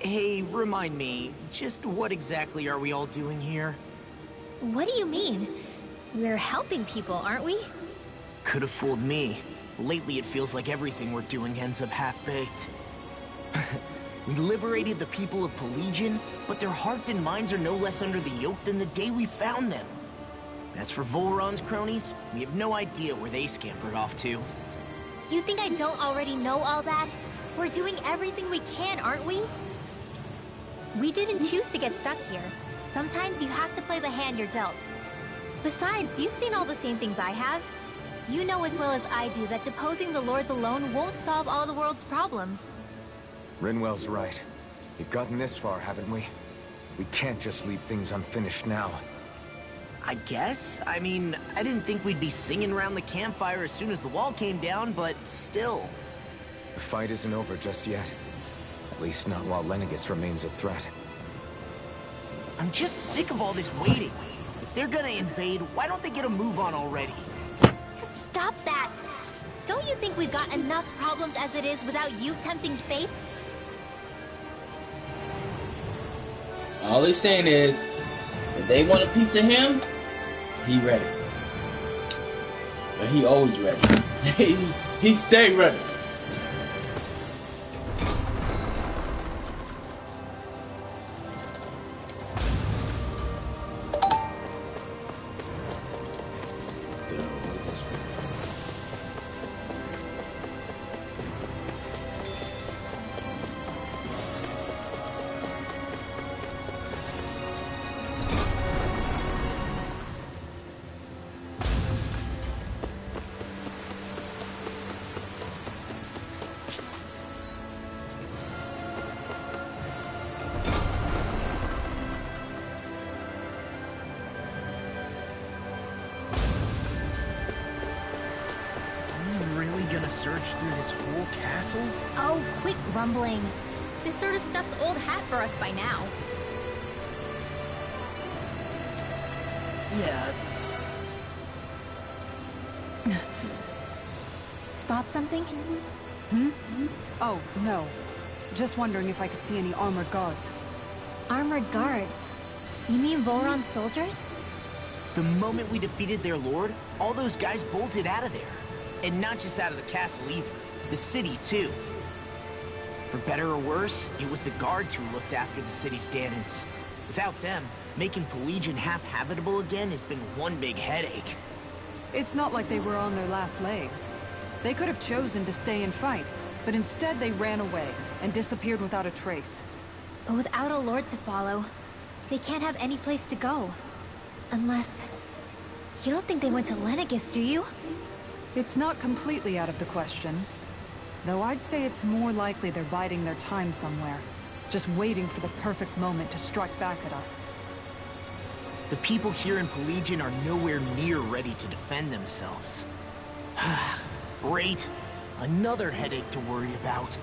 Hey, remind me, just what exactly are we all doing here? What do you mean? We're helping people, aren't we? Could have fooled me. Lately it feels like everything we're doing ends up half-baked. We liberated the people of Pelegion, but their hearts and minds are no less under the yoke than the day we found them. As for Volron's cronies, we have no idea where they scampered off to. You think I don't already know all that? We're doing everything we can, aren't we? We didn't choose to get stuck here. Sometimes you have to play the hand you're dealt. Besides, you've seen all the same things I have. You know as well as I do that deposing the lords alone won't solve all the world's problems. Rinwell's right. We've gotten this far, haven't we? We can't just leave things unfinished now. I guess? I mean, I didn't think we'd be singing around the campfire as soon as the wall came down, but still. The fight isn't over just yet. At least not while Lenegis remains a threat. I'm just sick of all this waiting. If they're gonna invade, why don't they get a move on already? Stop that! Don't you think we've got enough problems as it is without you tempting fate? All he's saying is, if they want a piece of him, he ready. But he always ready. he stay ready. Search through this whole castle? Oh, quit grumbling. This sort of stuff's old hat for us by now. Yeah. Spot something? Oh, no. Just wondering if I could see any armored guards. Armored guards? You mean Volron's soldiers? The moment we defeated their lord, all those guys bolted out of there. And not just out of the castle either. The city, too. For better or worse, it was the guards who looked after the city's stand-ins. Without them, making Pelegion half-habitable again has been one big headache. It's not like they were on their last legs. They could have chosen to stay and fight, but instead they ran away and disappeared without a trace. But without a lord to follow, they can't have any place to go. Unless... You don't think they went to Lenegis, do you? It's not completely out of the question. Though I'd say it's more likely they're biding their time somewhere. Just waiting for the perfect moment to strike back at us. The people here in Pelegion are nowhere near ready to defend themselves. Great. Another headache to worry about.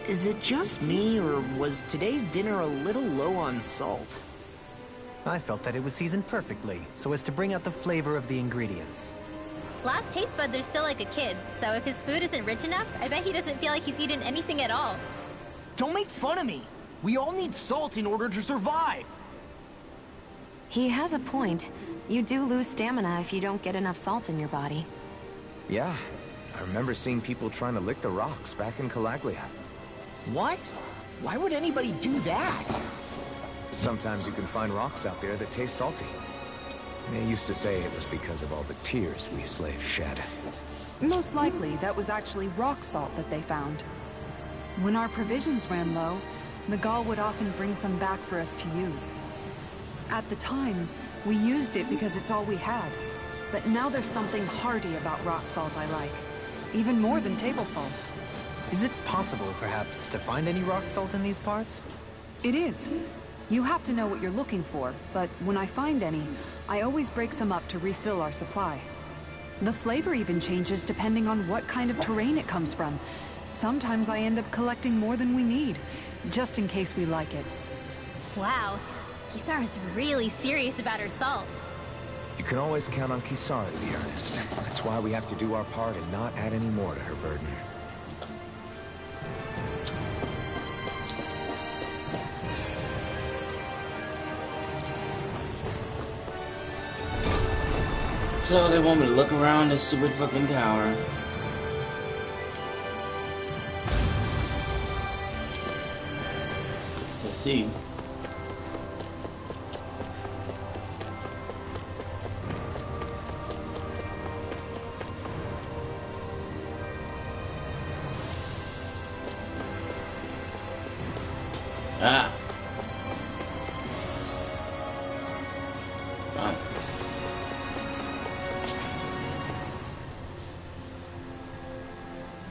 Is it just me, or was today's dinner a little low on salt? I felt that it was seasoned perfectly, so as to bring out the flavor of the ingredients. Last taste buds are still like a kid's, so if his food isn't rich enough, I bet he doesn't feel like he's eaten anything at all. Don't make fun of me. We all need salt in order to survive. He has a point. You do lose stamina if you don't get enough salt in your body. Yeah, I remember seeing people trying to lick the rocks back in Calaglia. What? Why would anybody do that? Sometimes you can find rocks out there that taste salty. They used to say it was because of all the tears we slaves shed. Most likely, that was actually rock salt that they found. When our provisions ran low, Miguel would often bring some back for us to use. At the time, we used it because it's all we had. But now there's something hearty about rock salt I like. Even more than table salt. Is it possible, perhaps, to find any rock salt in these parts? It is. You have to know what you're looking for, but when I find any, I always break some up to refill our supply. The flavor even changes depending on what kind of terrain it comes from. Sometimes I end up collecting more than we need, just in case we like it. Wow, Kisara's really serious about her salt. You can always count on Kisara to be earnest. That's why we have to do our part and not add any more to her burden. So they want me to look around this stupid fucking tower. Let's see. Ah. Fine.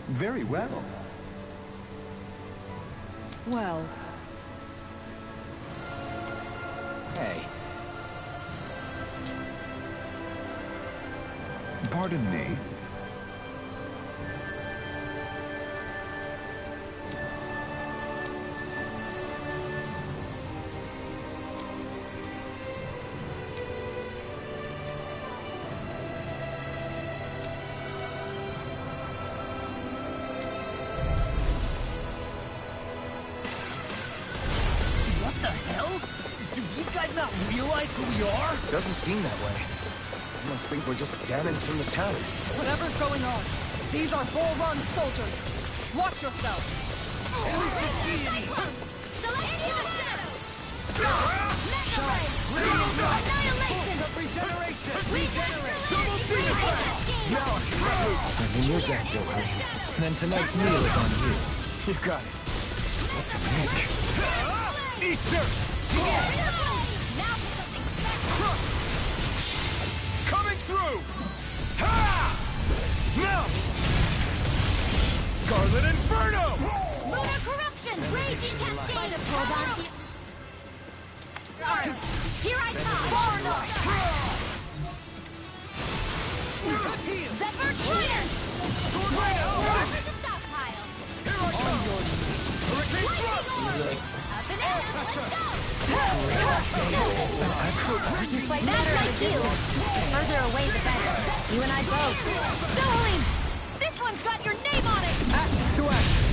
Very well. Well, Hey. Pardon me. What the hell? Do these guys not realize who we are? Doesn't seem that way. They must think we're just damaged from the town. whatever's going on, these are Volron soldiers. Watch yourself. And then your death, Dohalim. And then tonight's meal is on you. You got it. What's a nick? Eater! Coming through! Ha! Now! Scarlet Inferno! Lunar corruption! Raging cascade! Hold on to Here I come! Zephyr Fire! Stockpile! Here I come! Hurricane Thrust! Up and out! Let's go! You fight better like you. Further away the better. You and I both. Dohalim! This one's got your name on it! Action to action!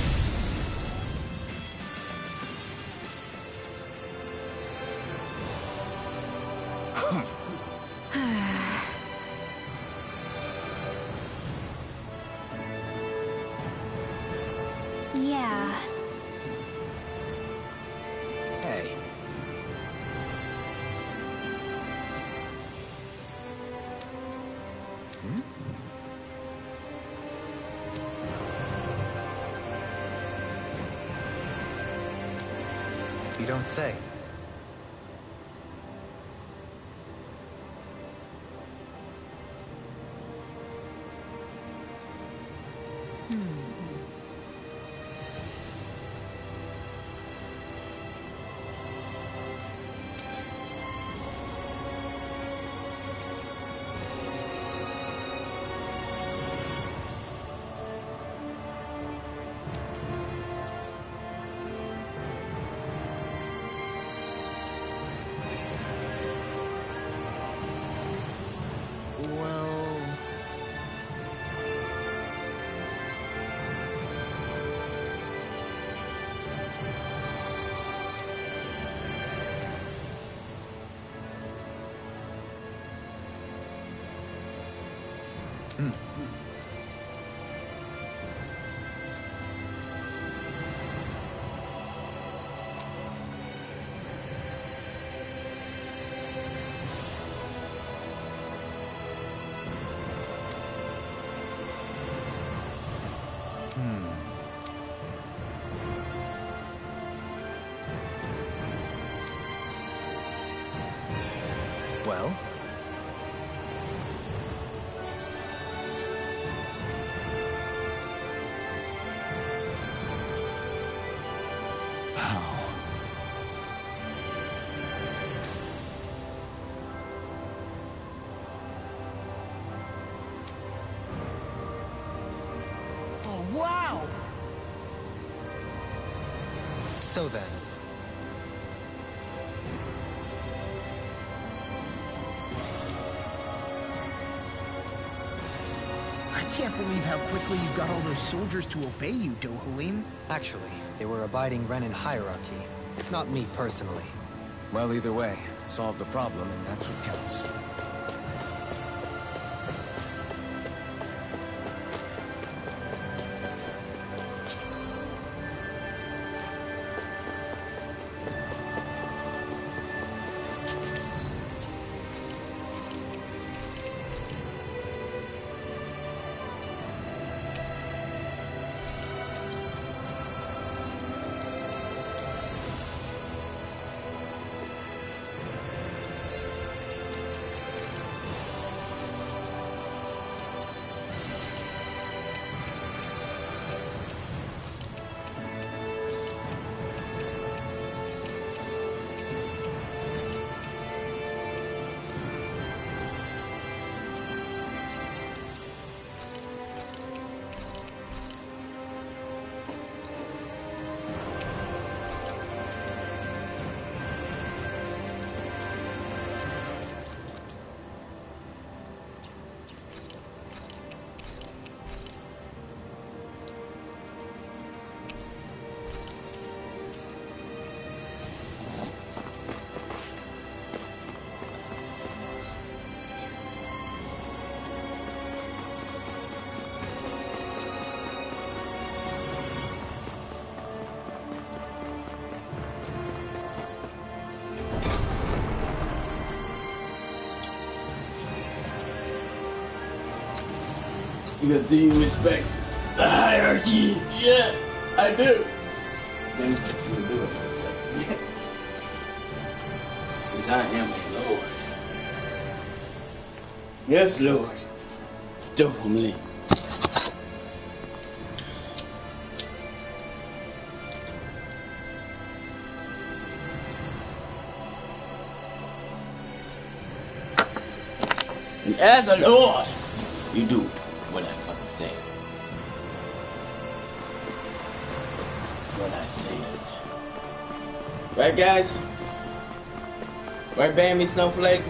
Yeah. Hey. You don't say. Well? Oh, wow! So then, I can't believe how quickly you got all those soldiers to obey you, Dohalim. actually, they were abiding Renan hierarchy, not me personally. Well, either way, it solved the problem, and that's what counts. Because do you respect the hierarchy? Yeah, I do. Then you will do it for a second. Because I am a lord. Yes, Lord. Dohalim. And as a lord, you do what I fucking say. What I say it. Right, guys? Right, Bambi Snowflake?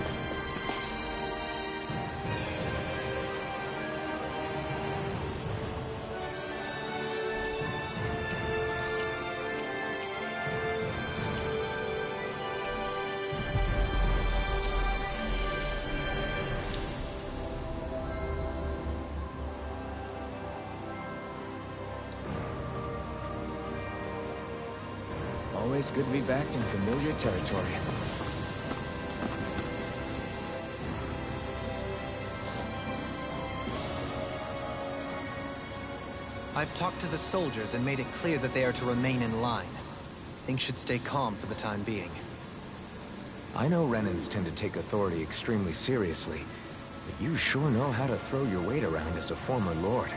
Always good to be back in familiar territory. I've talked to the soldiers and made it clear that they are to remain in line. Things should stay calm for the time being. I know Renans tend to take authority extremely seriously, but you sure know how to throw your weight around as a former lord.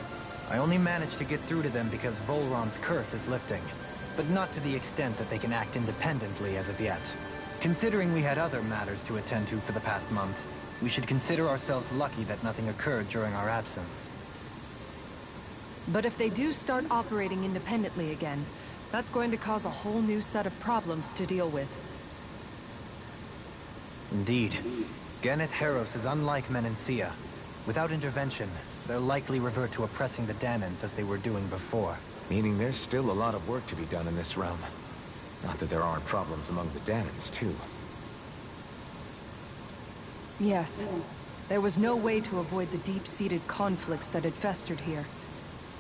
I only managed to get through to them because Volron's curse is lifting, but not to the extent that they can act independently as of yet. Considering we had other matters to attend to for the past month, we should consider ourselves lucky that nothing occurred during our absence. But if they do start operating independently again, that's going to cause a whole new set of problems to deal with. Indeed. Geneth Haros is unlike Menancia. Without intervention, they'll likely revert to oppressing the Danans as they were doing before. Meaning there's still a lot of work to be done in this realm. Not that there aren't problems among the Danans, too. Yes. There was no way to avoid the deep-seated conflicts that had festered here.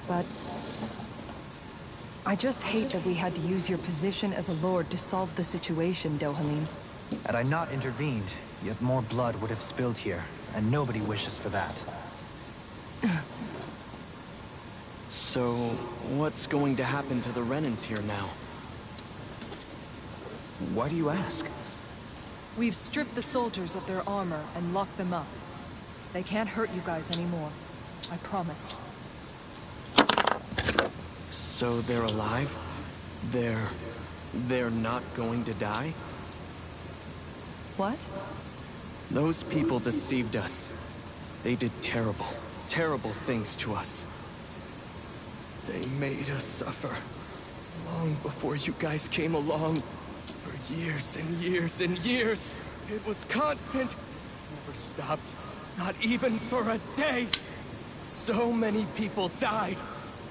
But I just hate that we had to use your position as a lord to solve the situation, Dohalim. Had I not intervened, yet more blood would have spilled here, and nobody wishes for that. So, what's going to happen to the Renans here now? Why do you ask? We've stripped the soldiers of their armor and locked them up. They can't hurt you guys anymore. I promise. So they're alive? They're not going to die? What? Those people deceived us. They did terrible, terrible things to us. They made us suffer. Long before you guys came along. For years and years and years. It was constant. Never stopped. Not even for a day. So many people died.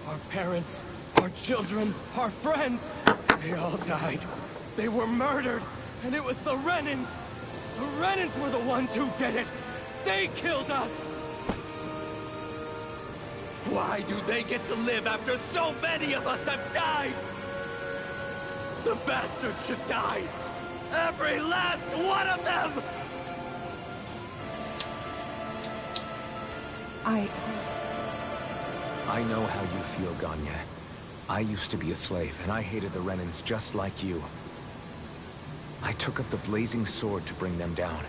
Our parents, our children, our friends. They all died. They were murdered. And it was the Renans. The Renans were the ones who did it. They killed us. Why do they get to live after so many of us have died? The bastards should die. Every last one of them! I know how you feel, Ganya. I used to be a slave, and I hated the Renans just like you. I took up the blazing sword to bring them down.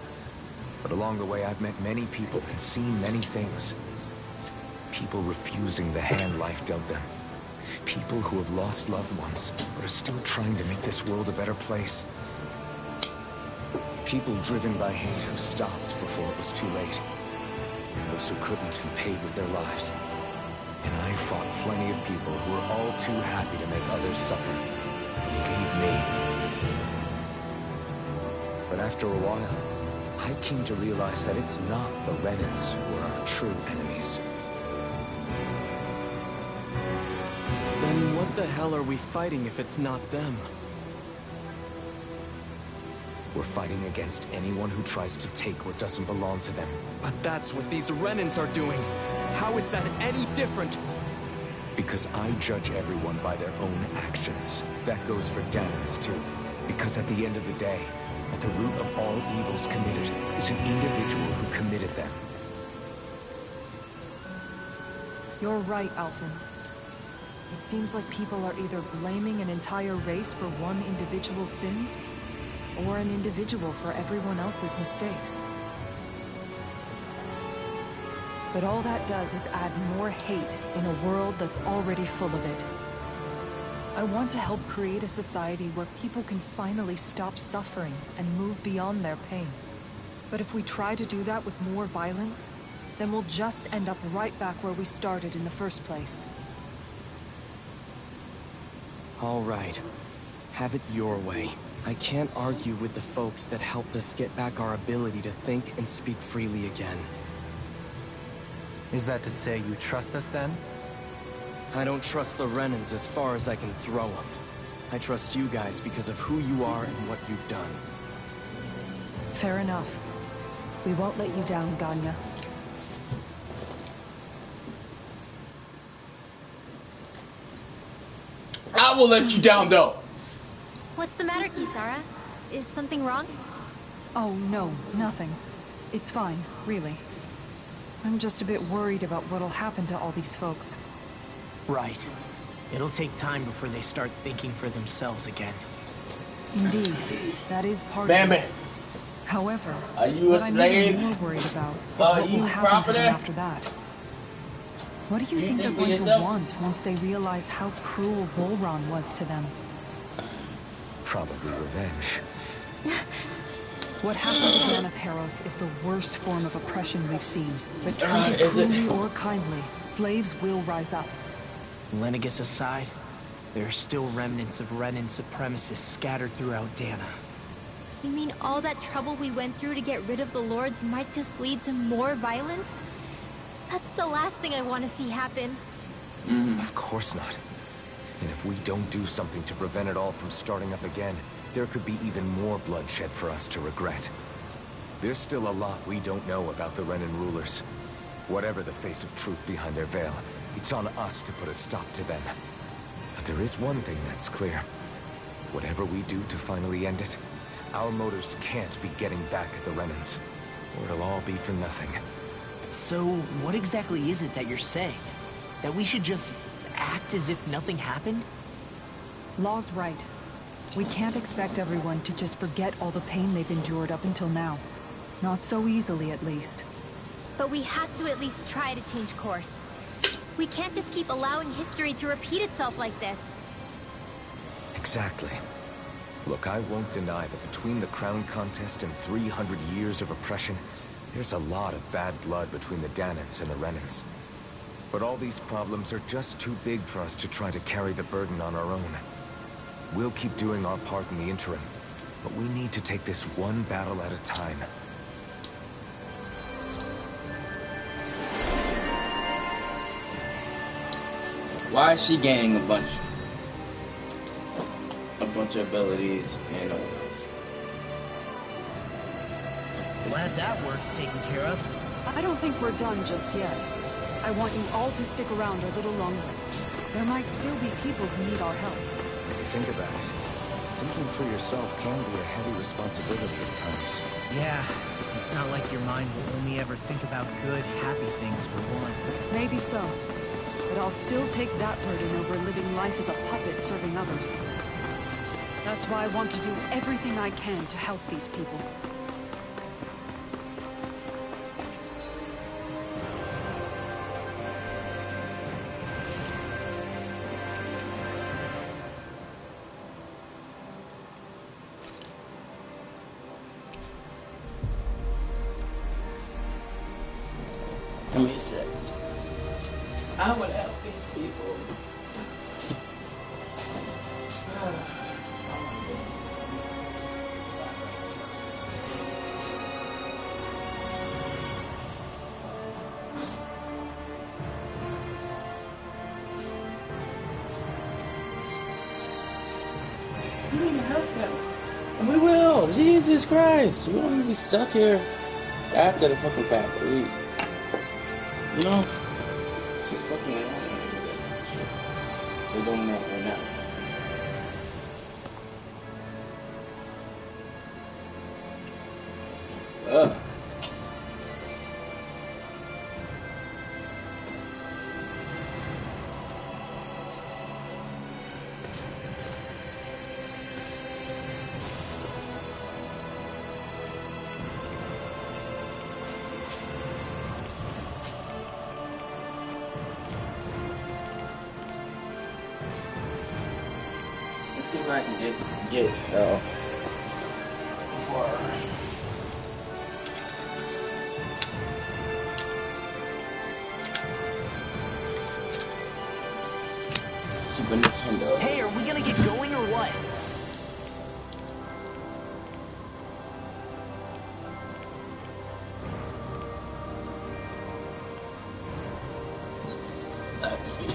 But along the way, I've met many people and seen many things. People refusing the hand life dealt them. People who have lost loved ones, but are still trying to make this world a better place. People driven by hate who stopped before it was too late. And those who couldn't and paid with their lives. And I fought plenty of people who were all too happy to make others suffer. Believe me. But after a while, I came to realize that it's not the Renans who are our true enemies. Then what the hell are we fighting if it's not them? We're fighting against anyone who tries to take what doesn't belong to them. But that's what these Renans are doing. How is that any different? Because I judge everyone by their own actions. That goes for Dahnans too. Because at the end of the day, at the root of all evils committed is an individual who committed them. You're right, Alphen. It seems like people are either blaming an entire race for one individual's sins, or an individual for everyone else's mistakes. But all that does is add more hate in a world that's already full of it. I want to help create a society where people can finally stop suffering and move beyond their pain. But if we try to do that with more violence, then we'll just end up right back where we started in the first place. All right. Have it your way. I can't argue with the folks that helped us get back our ability to think and speak freely again. Is that to say you trust us then? I don't trust the Renans as far as I can throw them. I trust you guys because of who you are and what you've done. Fair enough. We won't let you down, Ganya. I will let you down, though. What's the matter, Kisara? Is something wrong? Oh, no, nothing. It's fine, really. I'm just a bit worried about what'll happen to all these folks. Right. It'll take time before they start thinking for themselves again. Indeed, that is part Bambi. of it. However, Are you what a I'm slave? even more worried about is what will you happen to property? them after that. What do you think they're for going to yourself? want once they realize how cruel Volron was to them? Probably revenge. What happened to Ganath Haros is the worst form of oppression we've seen. But treated Is it? cruelly or kindly, slaves will rise up. Lenegis aside, there are still remnants of Renan supremacists scattered throughout Dahna. You mean all that trouble we went through to get rid of the Lords might just lead to more violence? That's the last thing I want to see happen. Of course not. And if we don't do something to prevent it all from starting up again, there could be even more bloodshed for us to regret. There's still a lot we don't know about the Renan rulers. Whatever the face of truth behind their veil, it's on us to put a stop to them. But there is one thing that's clear. Whatever we do to finally end it, our motives can't be getting back at the Renans, or it'll all be for nothing. So, what exactly is it that you're saying? That we should just act as if nothing happened? Law's right. We can't expect everyone to just forget all the pain they've endured up until now. Not so easily, at least. But we have to at least try to change course. We can't just keep allowing history to repeat itself like this. Exactly. Look, I won't deny that between the crown contest and 300 years of oppression, there's a lot of bad blood between the Dahnans and the Renans. But all these problems are just too big for us to try to carry the burden on our own. We'll keep doing our part in the interim, but we need to take this one battle at a time. Why is she gaining a bunch of abilities and no one else? Glad that work's taken care of. I don't think we're done just yet. I want you all to stick around a little longer. There might still be people who need our help. When you think about it, thinking for yourself can be a heavy responsibility at times. Yeah, it's not like your mind will only ever think about good, happy things for one. Maybe so. But I'll still take that burden over living life as a puppet serving others. That's why I want to do everything I can to help these people. Give me a sec. I would help these people. We need to help them. And we will. Jesus Christ. We don't need to be stuck here after the fucking fact, please. You know? It's just fucking annoying. They're doing that right now. Ugh. Let's see if I can get it before Super Nintendo. Hey, are we gonna get going or what? That would be.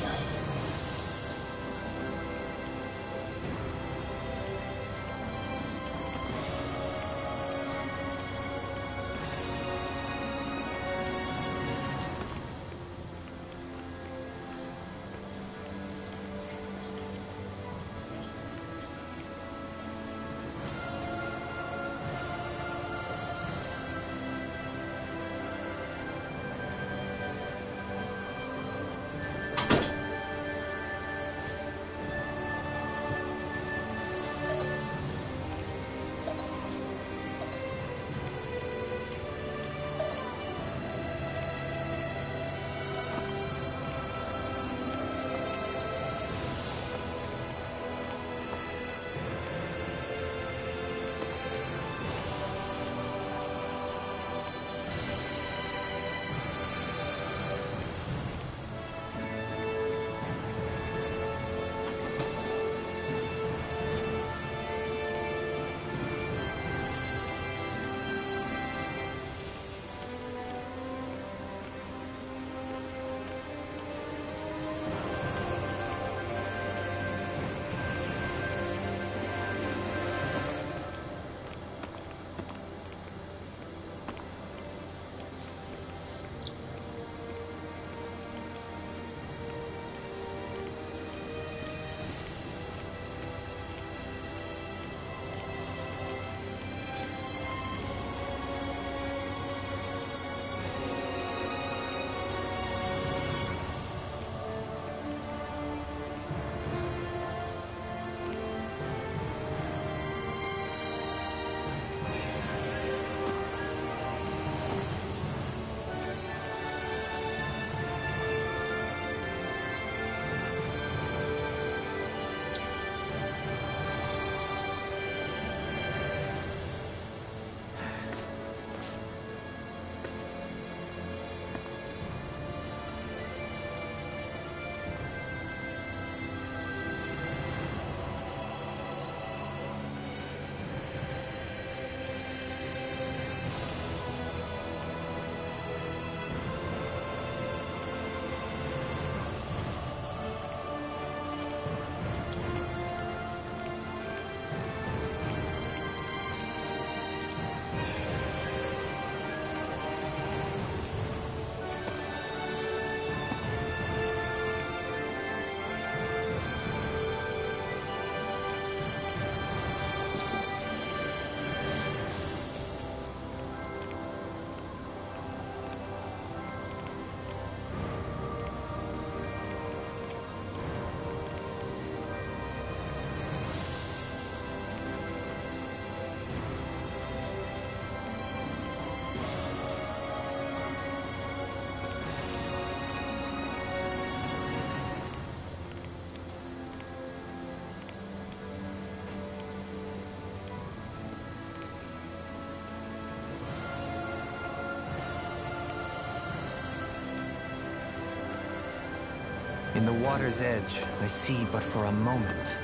In the water's edge, I see but for a moment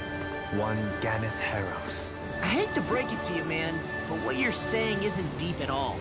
one Ganeth Harrows. I hate to break it to you, man, but what you're saying isn't deep at all.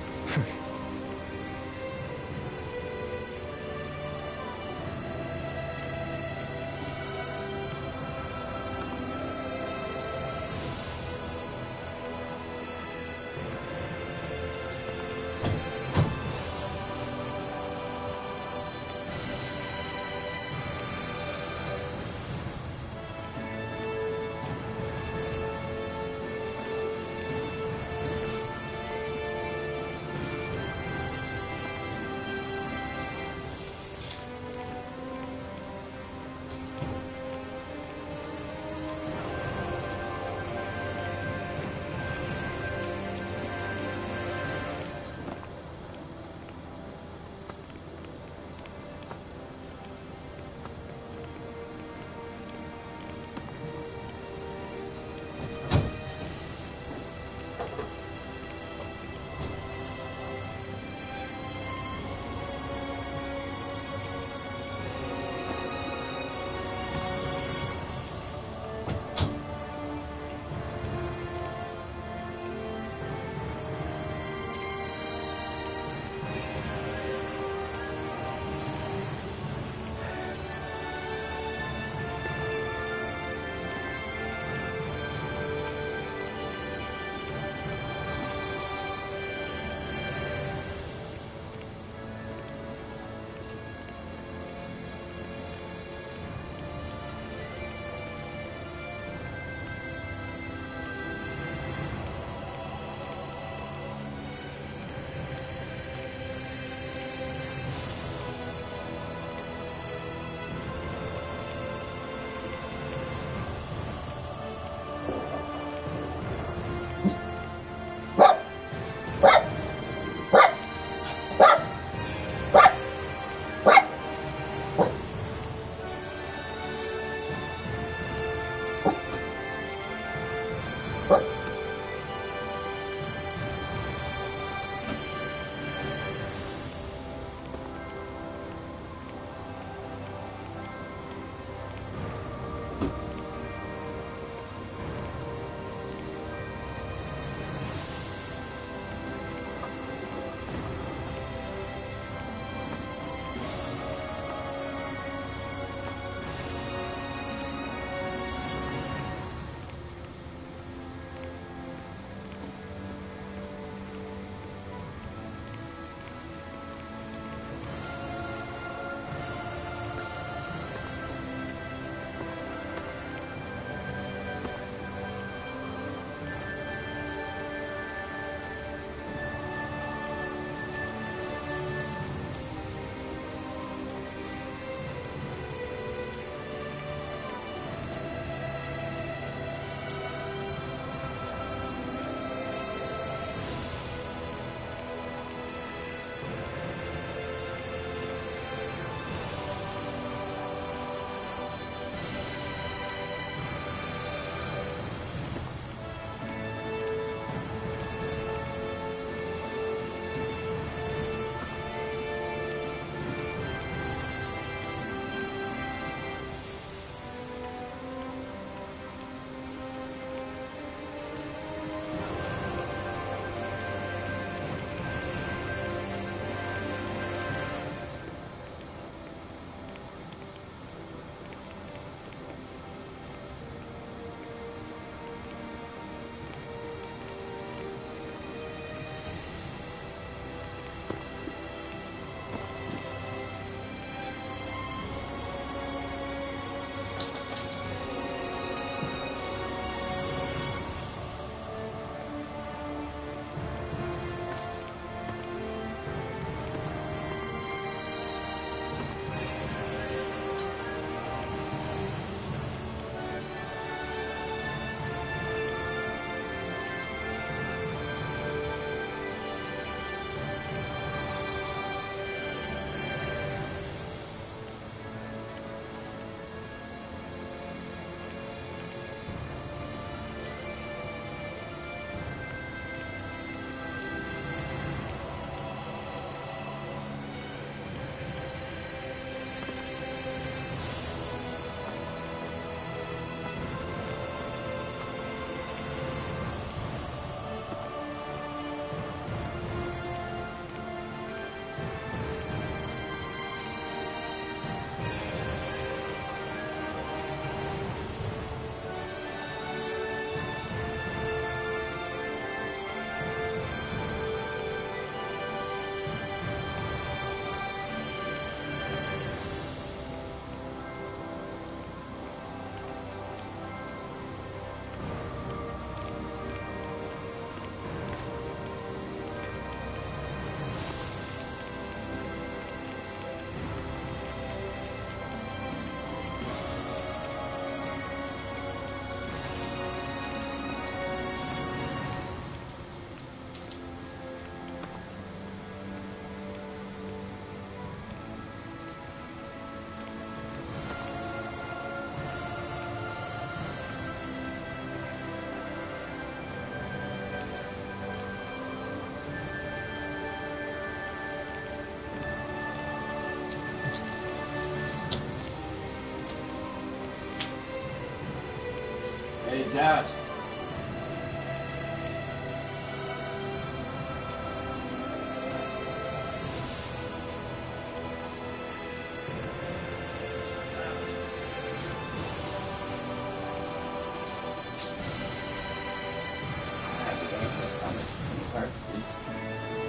Josh.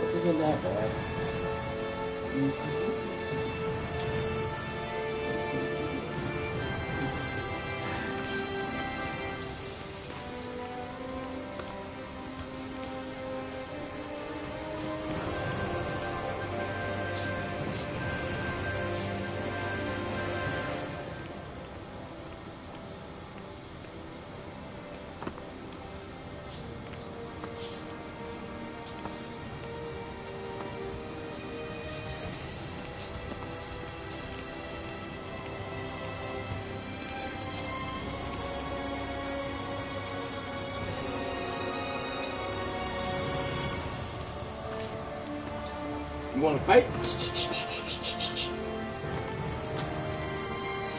This isn't that bad. You wanna fight?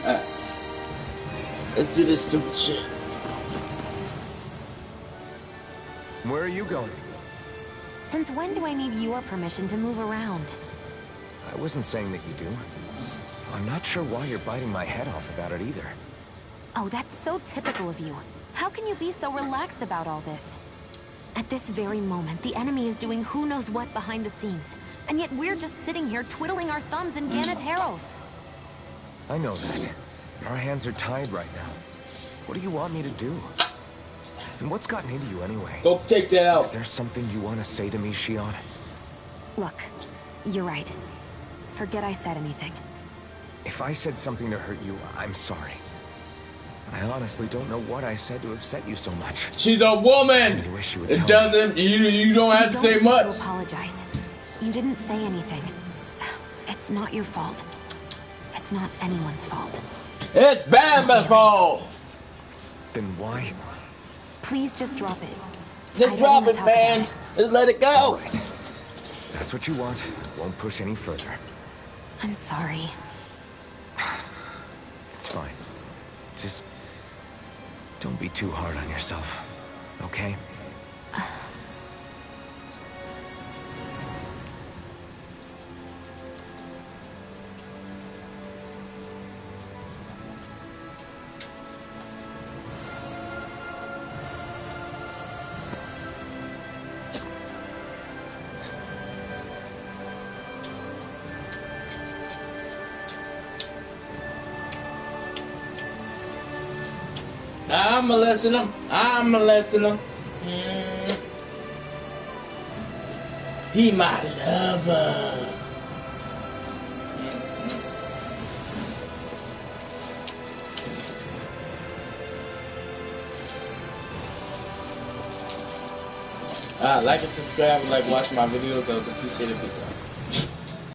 Alright. Let's do this stupid shit. Where are you going? Since when do I need your permission to move around? I wasn't saying that you do. I'm not sure why you're biting my head off about it either. Oh, that's so typical of you. How can you be so relaxed about all this? At this very moment, the enemy is doing who knows what behind the scenes. And yet we're just sitting here twiddling our thumbs in Ganath Haros. I know that. But our hands are tied right now. What do you want me to do? And what's gotten into you anyway? Go take that out. Is there something you want to say to me, Shion? Look, you're right. Forget I said anything. If I said something to hurt you, I'm sorry. But I honestly don't know what I said to upset you so much. She's a woman. I really wish you would it tell doesn't. me. You don't have to say much. To apologize. You didn't say anything. It's not your fault. It's not anyone's fault. It's Bamba's fault. Then why? Please just drop it. Just drop it, man. Just let it go. Right. If that's what you want. I won't push any further. I'm sorry. It's fine. Just don't be too hard on yourself, okay? I'm molesting him. I'm molesting him. He my lover. Like and subscribe, like watch my videos. I would appreciate it. Peace out.